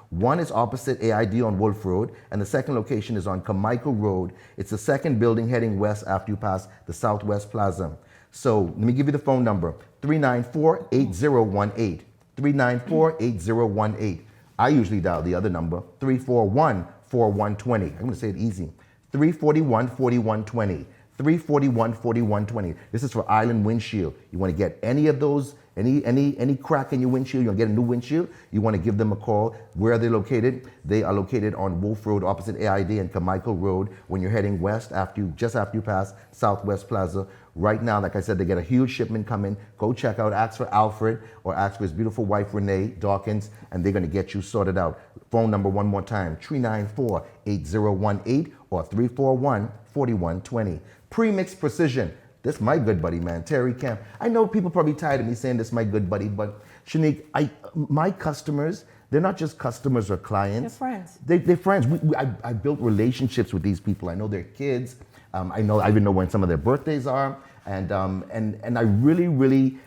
One is opposite AID on Wolf Road, and the second location is on Carmichael Road. It's the second building heading west after you pass the Southwest Plaza. So let me give you the phone number, 394-8018. 394-8018. I usually dial the other number, 341-4120. I'm going to say it easy. 341-4120. 341-4120. This is for Island Windshield. You want to get any of those, any crack in your windshield, you want to get a new windshield, you want to give them a call. Where are they located? They are located on Wolf Road, opposite AID and Carmichael Road, when you're heading west just after you pass Southwest Plaza. Right now, like I said, they get a huge shipment coming. Go check out, ask for Alfred or ask for his beautiful wife, Renee Dawkins, and they're going to get you sorted out. Phone number one more time, 394-8018 or 341-4120. Premix Precision. This is my good buddy, man, Terry Kemp. I know people probably tired of me saying this is my good buddy, but Shanique, my customers, they're not just customers or clients. They're friends. They're friends. I built relationships with these people. I know their kids. I even know when some of their birthdays are, and I really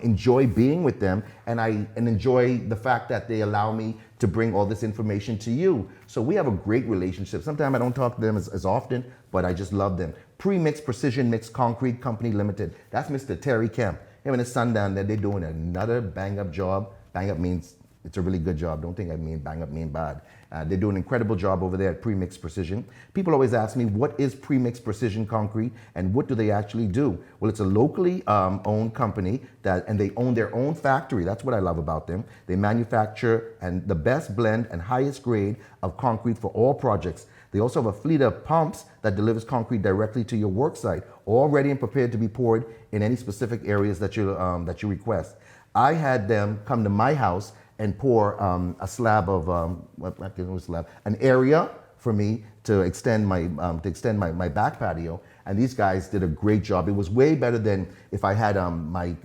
enjoy being with them, and enjoy the fact that they allow me to bring all this information to you. So we have a great relationship. Sometimes I don't talk to them as often, but I just love them. Premix Precision Mix Concrete Company Limited. That's Mr. Terry Kemp. Him and his son down there, they're doing another bang-up job. Bang-up means it's a really good job. Don't think I mean bang-up mean bad. They do an incredible job over there at Premix Precision. People always ask me, what is Premix Precision Concrete and what do they actually do? Well, it's a locally owned company and they own their own factory. That's what I love about them. They manufacture and the best blend and highest grade of concrete for all projects. They also have a fleet of pumps that delivers concrete directly to your work site, all ready and prepared to be poured in any specific areas that you request. I had them come to my house and pour a slab of an area for me to extend my back patio, and these guys did a great job. It was way better than if I had my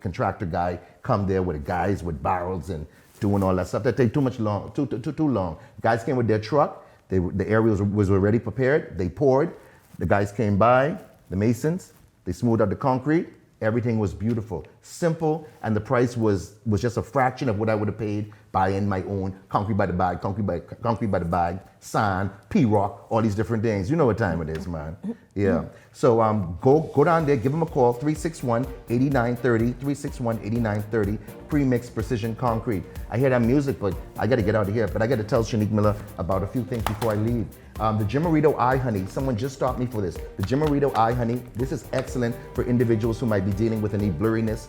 contractor guy come there with guys with barrels and doing all that stuff. That take too long. Guys came with their truck. The area was already prepared. They poured. The guys came by, the masons. They smoothed out the concrete. Everything was beautiful, simple, and the price was just a fraction of what I would have paid buying my own concrete by the bag, sand, P-rock, all these different things. You know what time it is, man. Yeah. So go down there, give them a call, 361-8930, 361-8930, Premix Precision Concrete. I hear that music, but I got to get out of here. But I got to tell Shanique Miller about a few things before I leave. The Jimarito Eye Honey, someone just stopped me for this. The Jimarito Eye Honey, this is excellent for individuals who might be dealing with any blurriness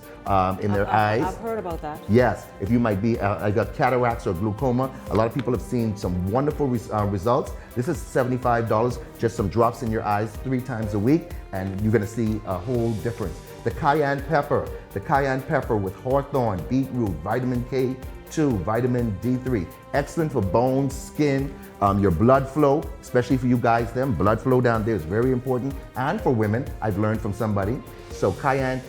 in their eyes. I've heard about that. Yes, if you might be, I got cataracts or glaucoma. A lot of people have seen some wonderful results. This is $75, just some drops in your eyes 3 times a week, and you're gonna see a whole difference. The cayenne pepper with hawthorn, beetroot, vitamin K2, vitamin D3, excellent for bones, skin, your blood flow, especially for you guys, blood flow down there is very important. And for women, I've learned from somebody. So cayenne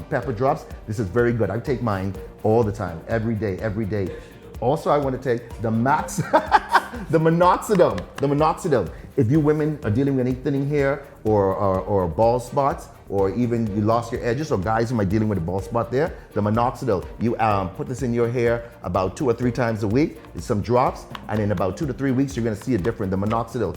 pepper drops, this is very good. I take mine all the time, every day. Also, I want to take the the minoxidil. If you women are dealing with any thinning hair or bald spots, or even you lost your edges, or guys who might be dealing with a bald spot there, the minoxidil, you put this in your hair about 2 or 3 times a week, some drops, and in about 2 to 3 weeks, you're gonna see a difference. The minoxidil,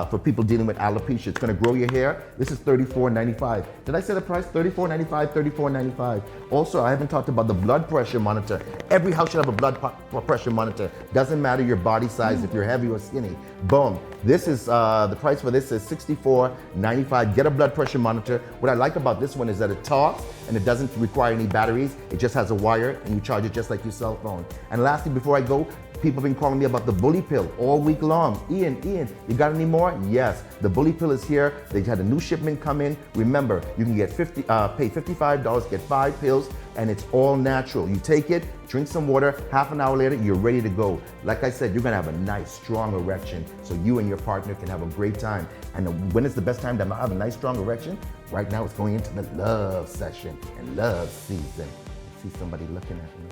for people dealing with alopecia, it's gonna grow your hair. This is $34.95. Did I say the price? $34.95, $34.95. Also, I haven't talked about the blood pressure monitor. Every house should have a blood pressure monitor. Doesn't matter your body size, if you're heavy or skinny. Boom. This is, the price for this is $64.95. Get a blood pressure monitor. What I like about this one is that it talks and it doesn't require any batteries. It just has a wire and you charge it just like your cell phone. And lastly, before I go, people have been calling me about the bully pill all week long. Ian, you got any more? Yes, the bully pill is here. They had a new shipment come in. Remember, you can get pay $55, get 5 pills, and it's all natural. You take it, drink some water, half an hour later, you're ready to go. Like I said, you're gonna have a nice, strong erection so you and your partner can have a great time. And when is the best time to have a nice, strong erection? Right now, it's going into the love session and love season. I see somebody looking at me.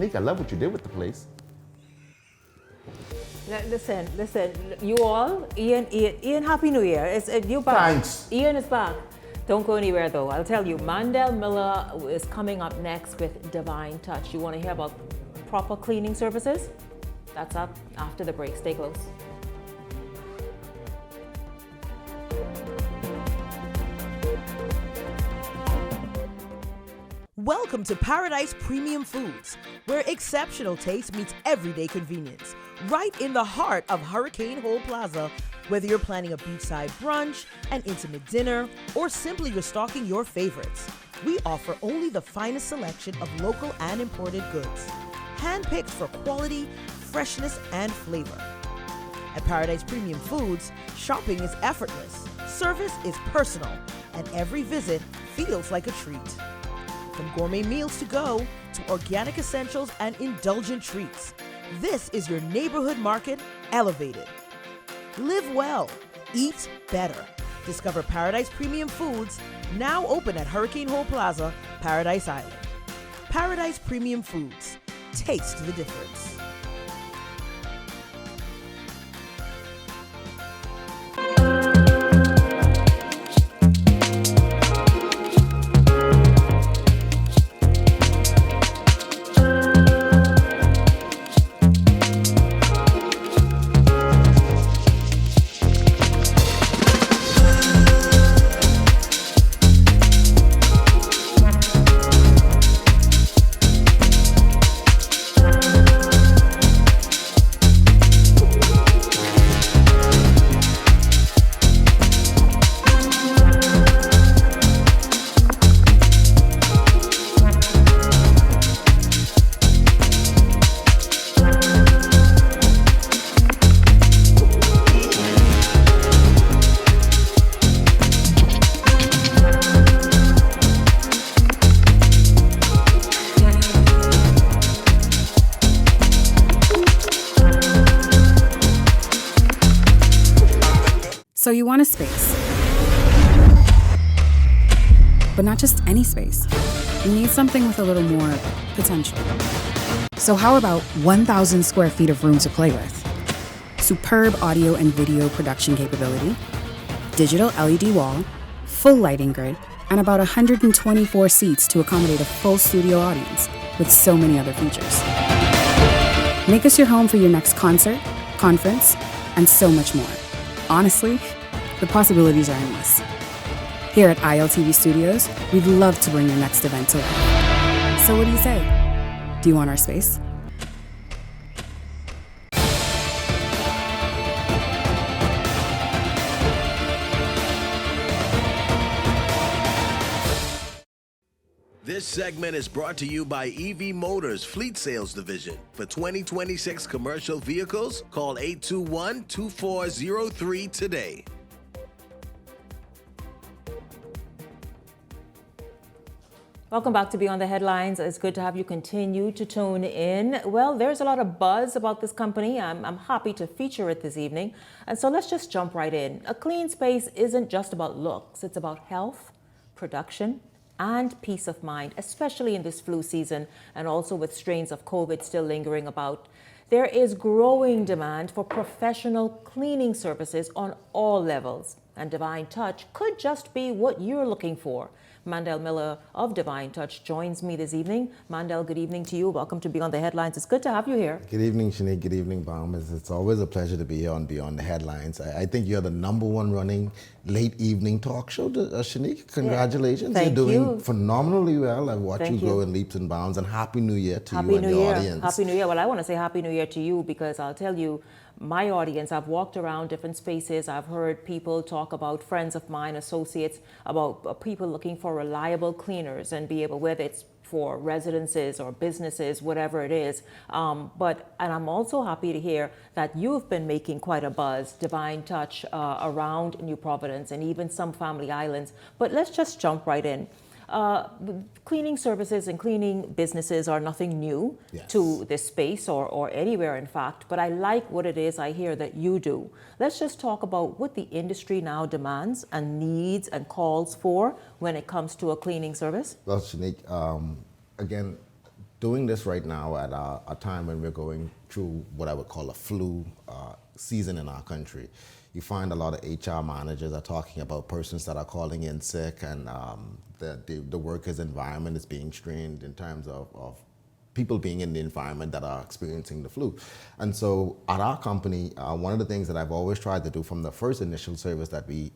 Shanique, I love what you did with the place. Listen, you all, Ian, Happy New Year. You're back. Thanks. Ian is back. Don't go anywhere though. I'll tell you, Mandel Miller is coming up next with Divine Touch. You want to hear about proper cleaning services? That's up after the break. Stay close. Welcome to Paradise Premium Foods, where exceptional taste meets everyday convenience. Right in the heart of Hurricane Hole Plaza, whether you're planning a beachside brunch, an intimate dinner, or simply restocking your favorites, we offer only the finest selection of local and imported goods, handpicked for quality, freshness, and flavor. At Paradise Premium Foods, shopping is effortless, service is personal, and every visit feels like a treat. From gourmet meals to go to organic essentials and indulgent treats, this is your neighborhood market elevated. Live well, eat better. Discover Paradise Premium Foods, now open at Hurricane Hole Plaza, Paradise Island. Paradise Premium Foods. Taste the difference. So you want a space. But not just any space. You need something with a little more potential. So how about 1,000 square feet of room to play with? Superb audio and video production capability, digital LED wall, full lighting grid, and about 124 seats to accommodate a full studio audience with so many other features. Make us your home for your next concert, conference, and so much more. Honestly, the possibilities are endless. Here at ILTV Studios, we'd love to bring your next event to life. So what do you say? Do you want our space? This segment is brought to you by EV Motors Fleet Sales Division. For 2026 commercial vehicles, call 821-2403 today. Welcome back to Beyond the Headlines. It's good to have you continue to tune in. Well, there's a lot of buzz about this company. I'm happy to feature it this evening. And so let's just jump right in. A clean space isn't just about looks. It's about health, production, and peace of mind, especially in this flu season and also with strains of COVID still lingering about. There is growing demand for professional cleaning services on all levels. And Divine Touch could just be what you're looking for. Mandel Miller of Divine Touch joins me this evening. Mandel, good evening to you. Welcome to Beyond the Headlines. It's good to have you here. Good evening, Shanique. Good evening, Bahamas. It's always a pleasure to be here on Beyond the Headlines. I think you're the #1 running late evening talk show, Shanique. Congratulations. Yeah. Thank You're doing you. phenomenally well. I watch Thank you grow you. in leaps and bounds. And Happy New Year to Happy you and New your Year. audience. Happy New Year. Well, I want to say Happy New Year to you because I'll tell you, my audience, I've walked around different spaces. I've heard people talk about friends of mine, associates, about people looking for reliable cleaners and be able, whether it's for residences or businesses, whatever it is. And I'm also happy to hear that you've been making quite a buzz, Divine Touch, around New Providence and even some family islands. But let's just jump right in. Cleaning services and cleaning businesses are nothing new to this space or anywhere, in fact, but I like what it is I hear that you do. Let's just talk about what the industry now demands and needs and calls for when it comes to a cleaning service. Well, Shanique, again, doing this right now at a time when we're going through what I would call a flu season in our country. You find a lot of HR managers are talking about persons that are calling in sick, and the workers' environment is being strained in terms of people being in the environment that are experiencing the flu. And so at our company, one of the things that I've always tried to do from the first initial service that we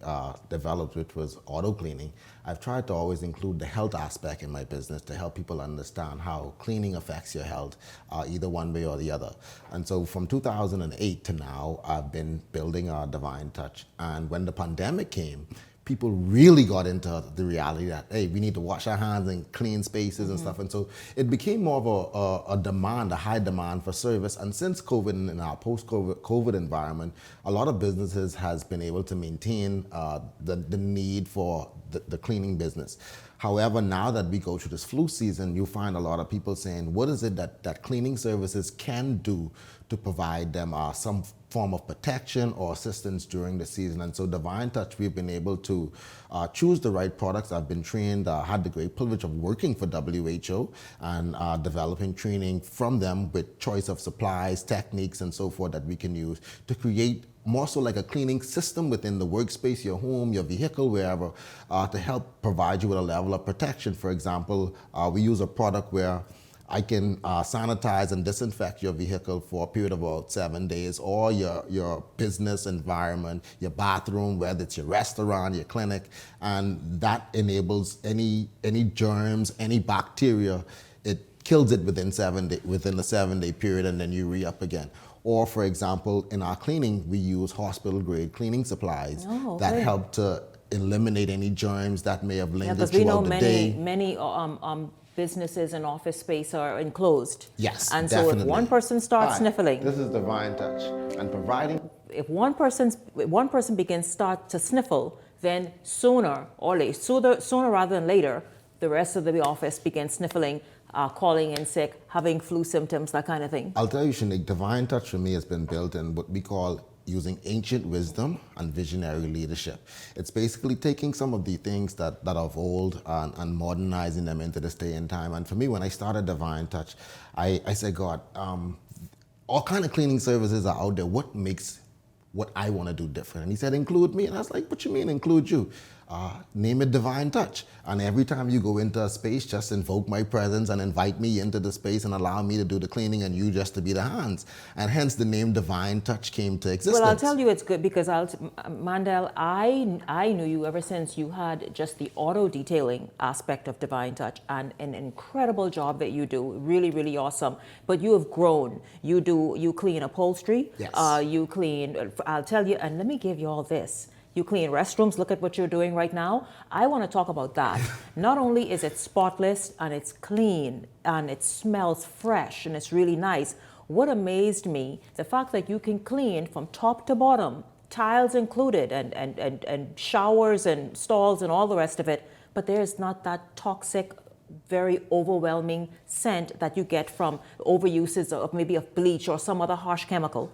developed, which was auto cleaning, I've tried to always include the health aspect in my business to help people understand how cleaning affects your health, either one way or the other. And so from 2008 to now, I've been building our Divine Touch. And when the pandemic came, people really got into the reality that, hey, we need to wash our hands and clean spaces and stuff. And so it became more of a demand, a high demand for service. And since COVID and in our post-COVID environment, a lot of businesses has been able to maintain the need for the cleaning business. However, now that we go through this flu season, you find a lot of people saying, what is it that cleaning services can do to provide them some form of protection or assistance during the season? And so Divine Touch, we've been able to choose the right products. I've been trained, had the great privilege of working for WHO and developing training from them with choice of supplies, techniques, and so forth that we can use to create more so like a cleaning system within the workspace, your home, your vehicle, wherever, to help provide you with a level of protection. For example, we use a product where I can sanitize and disinfect your vehicle for a period of about 7 days, or your business environment, your bathroom, whether it's your restaurant, your clinic, and that enables any germs, any bacteria, it kills it within the 7 day period, and then you re-up again. Or, for example, in our cleaning, we use hospital-grade cleaning supplies that help to eliminate any germs that may have lingered throughout the day. Because we know many businesses and office space are enclosed. Yes, and definitely. so if one person starts sniffling, this is Divine Touch, and providing. If one person start to sniffle, then sooner rather than later, the rest of the office begins sniffling, calling in sick, having flu symptoms, that kind of thing. I'll tell you, Shanique, Divine Touch for me has been built in what we call using ancient wisdom and visionary leadership. It's basically taking some of the things that are of old and modernizing them into this day and time. And for me, when I started Divine Touch, I said, God, all kind of cleaning services are out there. What makes what I want to do different? And he said, include me. And I was like, what you mean include you? Name it Divine Touch. And every time you go into a space, just invoke my presence and invite me into the space and allow me to do the cleaning and you just to be the hands. And hence the name Divine Touch came to existence. Well, I'll tell you it's good because Mandel, I knew you ever since you had just the auto detailing aspect of Divine Touch, and an incredible job that you do, really, really awesome. But you have grown. You clean upholstery. Yes. You clean, I'll tell you, and let me give you all this. You clean restrooms. Look at what you're doing right now. I want to talk about that. Not only is it spotless and it's clean and it smells fresh and it's really nice. What amazed me, the fact that you can clean from top to bottom, tiles included, and showers and stalls and all the rest of it, but there's not that toxic, very overwhelming scent that you get from overuses of maybe of bleach or some other harsh chemical.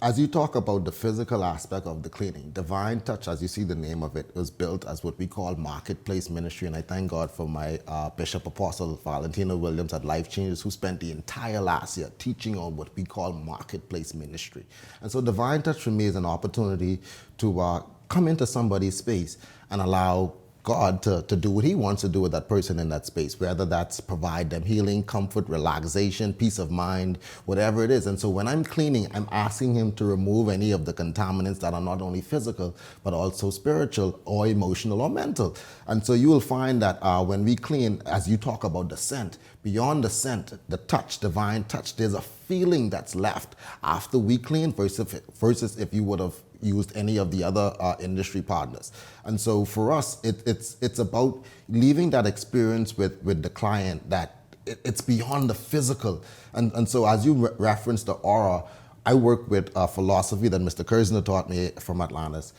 As you talk about the physical aspect of the cleaning, Divine Touch, as you see the name of it, was built as what we call marketplace ministry. And I thank God for my Bishop Apostle Valentino Williams at Life Changes, who spent the entire last year teaching on what we call marketplace ministry. And so Divine Touch for me is an opportunity to come into somebody's space and allow God to do what he wants to do with that person in that space, whether that's provide them healing, comfort, relaxation, peace of mind, whatever it is. And so when I'm cleaning, I'm asking him to remove any of the contaminants that are not only physical, but also spiritual or emotional or mental. And so you will find that when we clean, as you talk about the scent, beyond the scent, the touch, Divine Touch, there's a feeling that's left after we clean versus if you would have used any of the other industry partners. And so for us, it's about leaving that experience with the client that it's beyond the physical. And so as you referenced the aura, I work with a philosophy that Mr. Kersner taught me from Atlantis.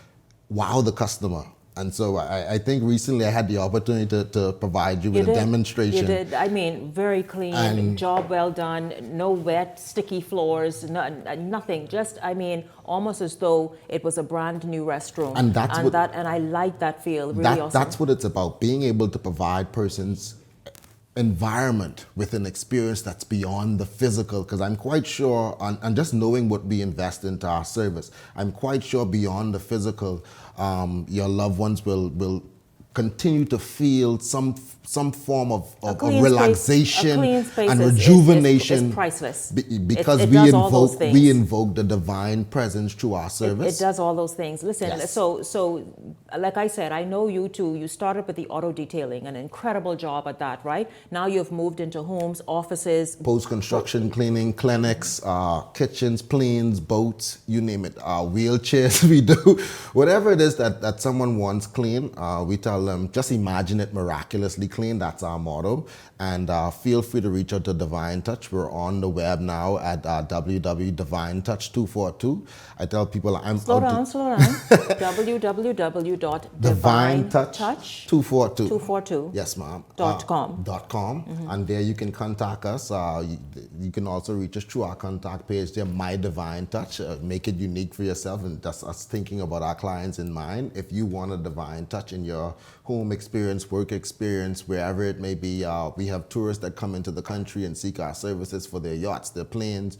Wow the customer. And so I think recently I had the opportunity to provide you with a demonstration. You did. I mean, very clean, job well done, no wet, sticky floors, nothing. Just, I mean, almost as though it was a brand new restroom. And I like that feel, really awesome. That's what it's about, being able to provide persons environment with an experience that's beyond the physical, because I'm quite sure, and just knowing what we invest into our service, I'm quite sure beyond the physical, your loved ones will continue to feel some form of relaxation and rejuvenation. It's priceless. Because we invoke the divine presence through our service. It does all those things. Listen, yes. so like I said, I know you too. You started with the auto detailing, an incredible job at that, right? Now you've moved into homes, offices, post-construction cleaning, clinics, kitchens, planes, boats, you name it. Wheelchairs, we do. Whatever it is that someone wants clean, we tell them, just imagine it miraculously clean. That's our motto. And feel free to reach out to Divine Touch. We're on the web now at www.divinetouch242. I tell people Slow down. www.divinetouch242. Yes, ma'am. .com. Mm-hmm. And there you can contact us. You can also reach us through our contact page there, My Divine Touch. Make it unique for yourself, and just us thinking about our clients in mind. If you want a Divine Touch in your home experience, work experience, wherever it may be, we have tourists that come into the country and seek our services for their yachts, their planes,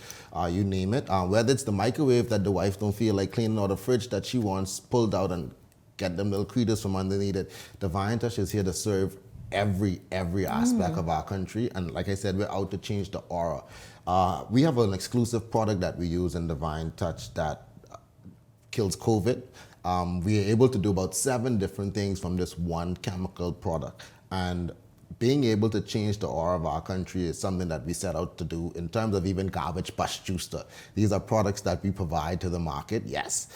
you name it. Whether it's the microwave that the wife don't feel like cleaning, or the fridge that she wants pulled out and get them little critters from underneath it, Divine Touch is here to serve every aspect of our country. And like I said, we're out to change the aura. We have an exclusive product that we use in Divine Touch that kills COVID. We are able to do about 7 different things from this one chemical product. And being able to change the aura of our country is something that we set out to do in terms of even garbage patch juicer. These are products that we provide to the market, yes,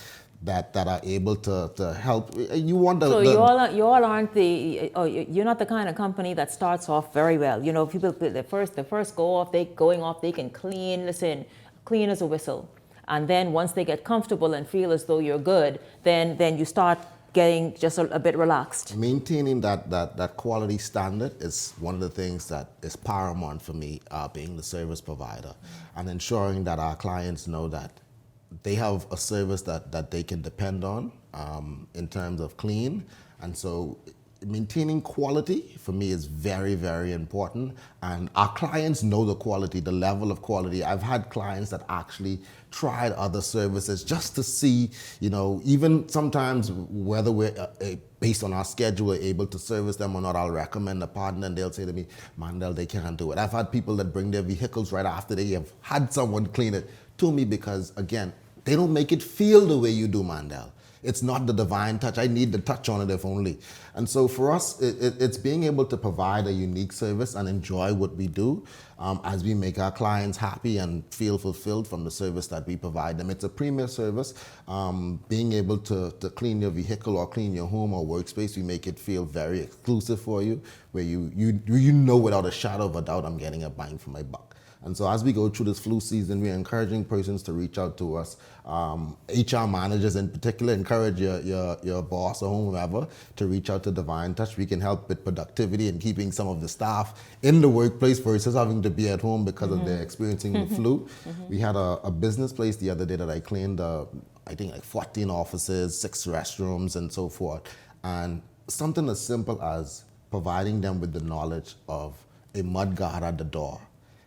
that are able to help. You want the, so you all aren't the, you're not the kind of company that starts off very well. You know, people, the first go off, they can clean, listen, clean as a whistle. And then once they get comfortable and feel as though you're good, then you start getting just a bit relaxed. Maintaining that quality standard is one of the things that is paramount for me, being the service provider, and ensuring that our clients know that they have a service that they can depend on in terms of clean. And so maintaining quality for me is very, very important. And our clients know the quality, the level of quality. I've had clients that actually tried other services just to see, you know, even sometimes whether we're based on our schedule, we're able to service them or not. I'll recommend a partner and they'll say to me, Mandel, they can't do it. I've had people that bring their vehicles right after they have had someone clean it to me because, again, they don't make it feel the way you do, Mandel. It's not the divine touch. I need the touch on it if only. And so for us, it's being able to provide a unique service and enjoy what we do as we make our clients happy and feel fulfilled from the service that we provide them. It's a premier service. Being able to clean your vehicle or clean your home or workspace, we make it feel very exclusive for you, where you know without a shadow of a doubt I'm getting a bang for my buck. And so as we go through this flu season, we're encouraging persons to reach out to us. HR managers in particular, encourage your boss or whomever to reach out to Divine Touch. We can help with productivity and keeping some of the staff in the workplace versus having to be at home because of their experiencing the flu. We had a business place the other day that I cleaned, I think like 14 offices, 6 restrooms and so forth. And something as simple as providing them with the knowledge of a mud guard at the door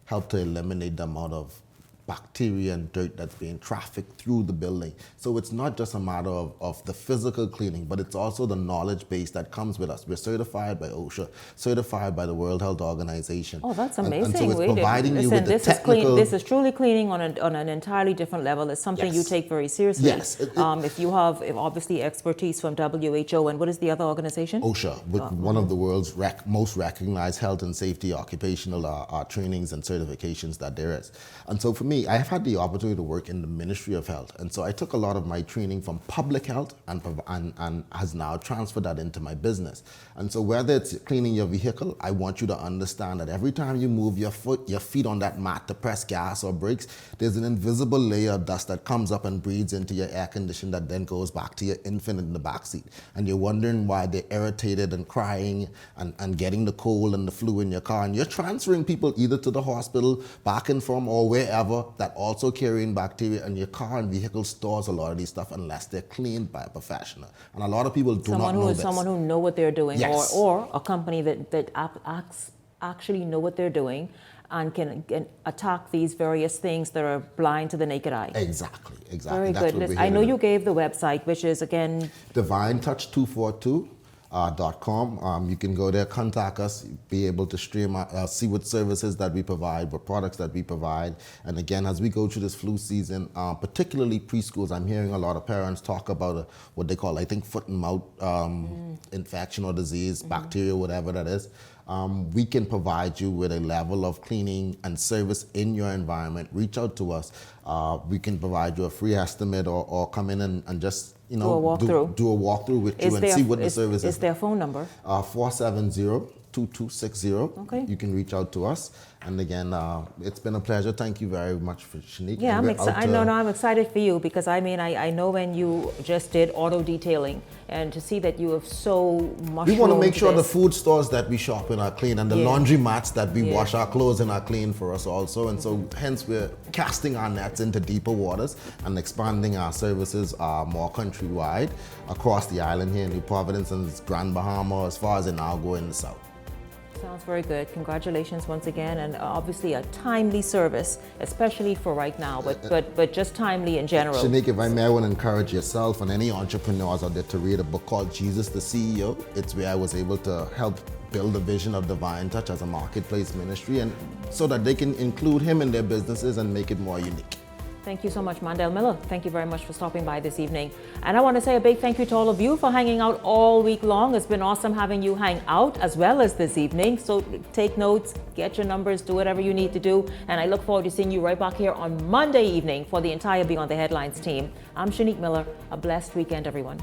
help to eliminate the amount of bacteria and dirt that's being trafficked through the building. So it's not just a matter of the physical cleaning, but it's also the knowledge base that comes with us. We're certified by OSHA, certified by the World Health Organization. Oh, that's amazing. And so it's providing you with the this technical... This is truly cleaning on an entirely different level. It's something you take very seriously. Yes. If you have obviously expertise from WHO, and what is the other organization? OSHA, with one of the world's most recognized health and safety occupational trainings and certifications that there is. And so for me, I have had the opportunity to work in the Ministry of Health. And so I took a lot of my training from public health and has now transferred that into my business. And so whether it's cleaning your vehicle, I want you to understand that every time you move your feet on that mat to press gas or brakes, there's an invisible layer of dust that comes up and breathes into your air conditioner that then goes back to your infant in the backseat. And you're wondering why they're irritated and crying and getting the cold and the flu in your car. And you're transferring people either to the hospital, back and from, or wherever, that also carrying bacteria, and your car and vehicle stores a lot of these stuff unless they're cleaned by a professional. And a lot of people do not know this. Someone who know what they're doing, yes. or a company that actually know what they're doing and can attack these various things that are blind to the naked eye. Exactly. Very That's good. I know you gave the website, which is again... DivineTouch242.com. You can go there, contact us, be able to stream, see what services that we provide, what products that we provide. And again, as we go through this flu season, particularly preschools, I'm hearing a lot of parents talk about what they call, I think, foot and mouth infection or disease, bacteria, whatever that is. We can provide you with a level of cleaning and service in your environment. Reach out to us. We can provide you a free estimate or come in and just do a walkthrough with you and see what the service is. Is their phone number? 470-2260. Okay. You can reach out to us. And again, it's been a pleasure. Thank you very much for Shanique. Yeah, I'm excited for you because I know when you just did auto detailing and to see that you have so much. We want to make sure the food stores that we shop in are clean and the laundry mats that we wash our clothes in are clean for us also. And so hence we're casting our nets into deeper waters and expanding our services more countrywide across the island here in New Providence and Grand Bahama as far as they now go in the south. Sounds very good. Congratulations once again, and obviously a timely service, especially for right now, but just timely in general. Shanique, if I may, I want to encourage yourself and any entrepreneurs out there to read a book called Jesus the CEO. It's where I was able to help build a vision of Divine Touch as a marketplace ministry, and so that they can include him in their businesses and make it more unique. Thank you so much, Mandel Miller. Thank you very much for stopping by this evening. And I want to say a big thank you to all of you for hanging out all week long. It's been awesome having you hang out as well as this evening. So take notes, get your numbers, do whatever you need to do. And I look forward to seeing you right back here on Monday evening for the entire Beyond the Headlines team. I'm Shanique Miller. A blessed weekend, everyone.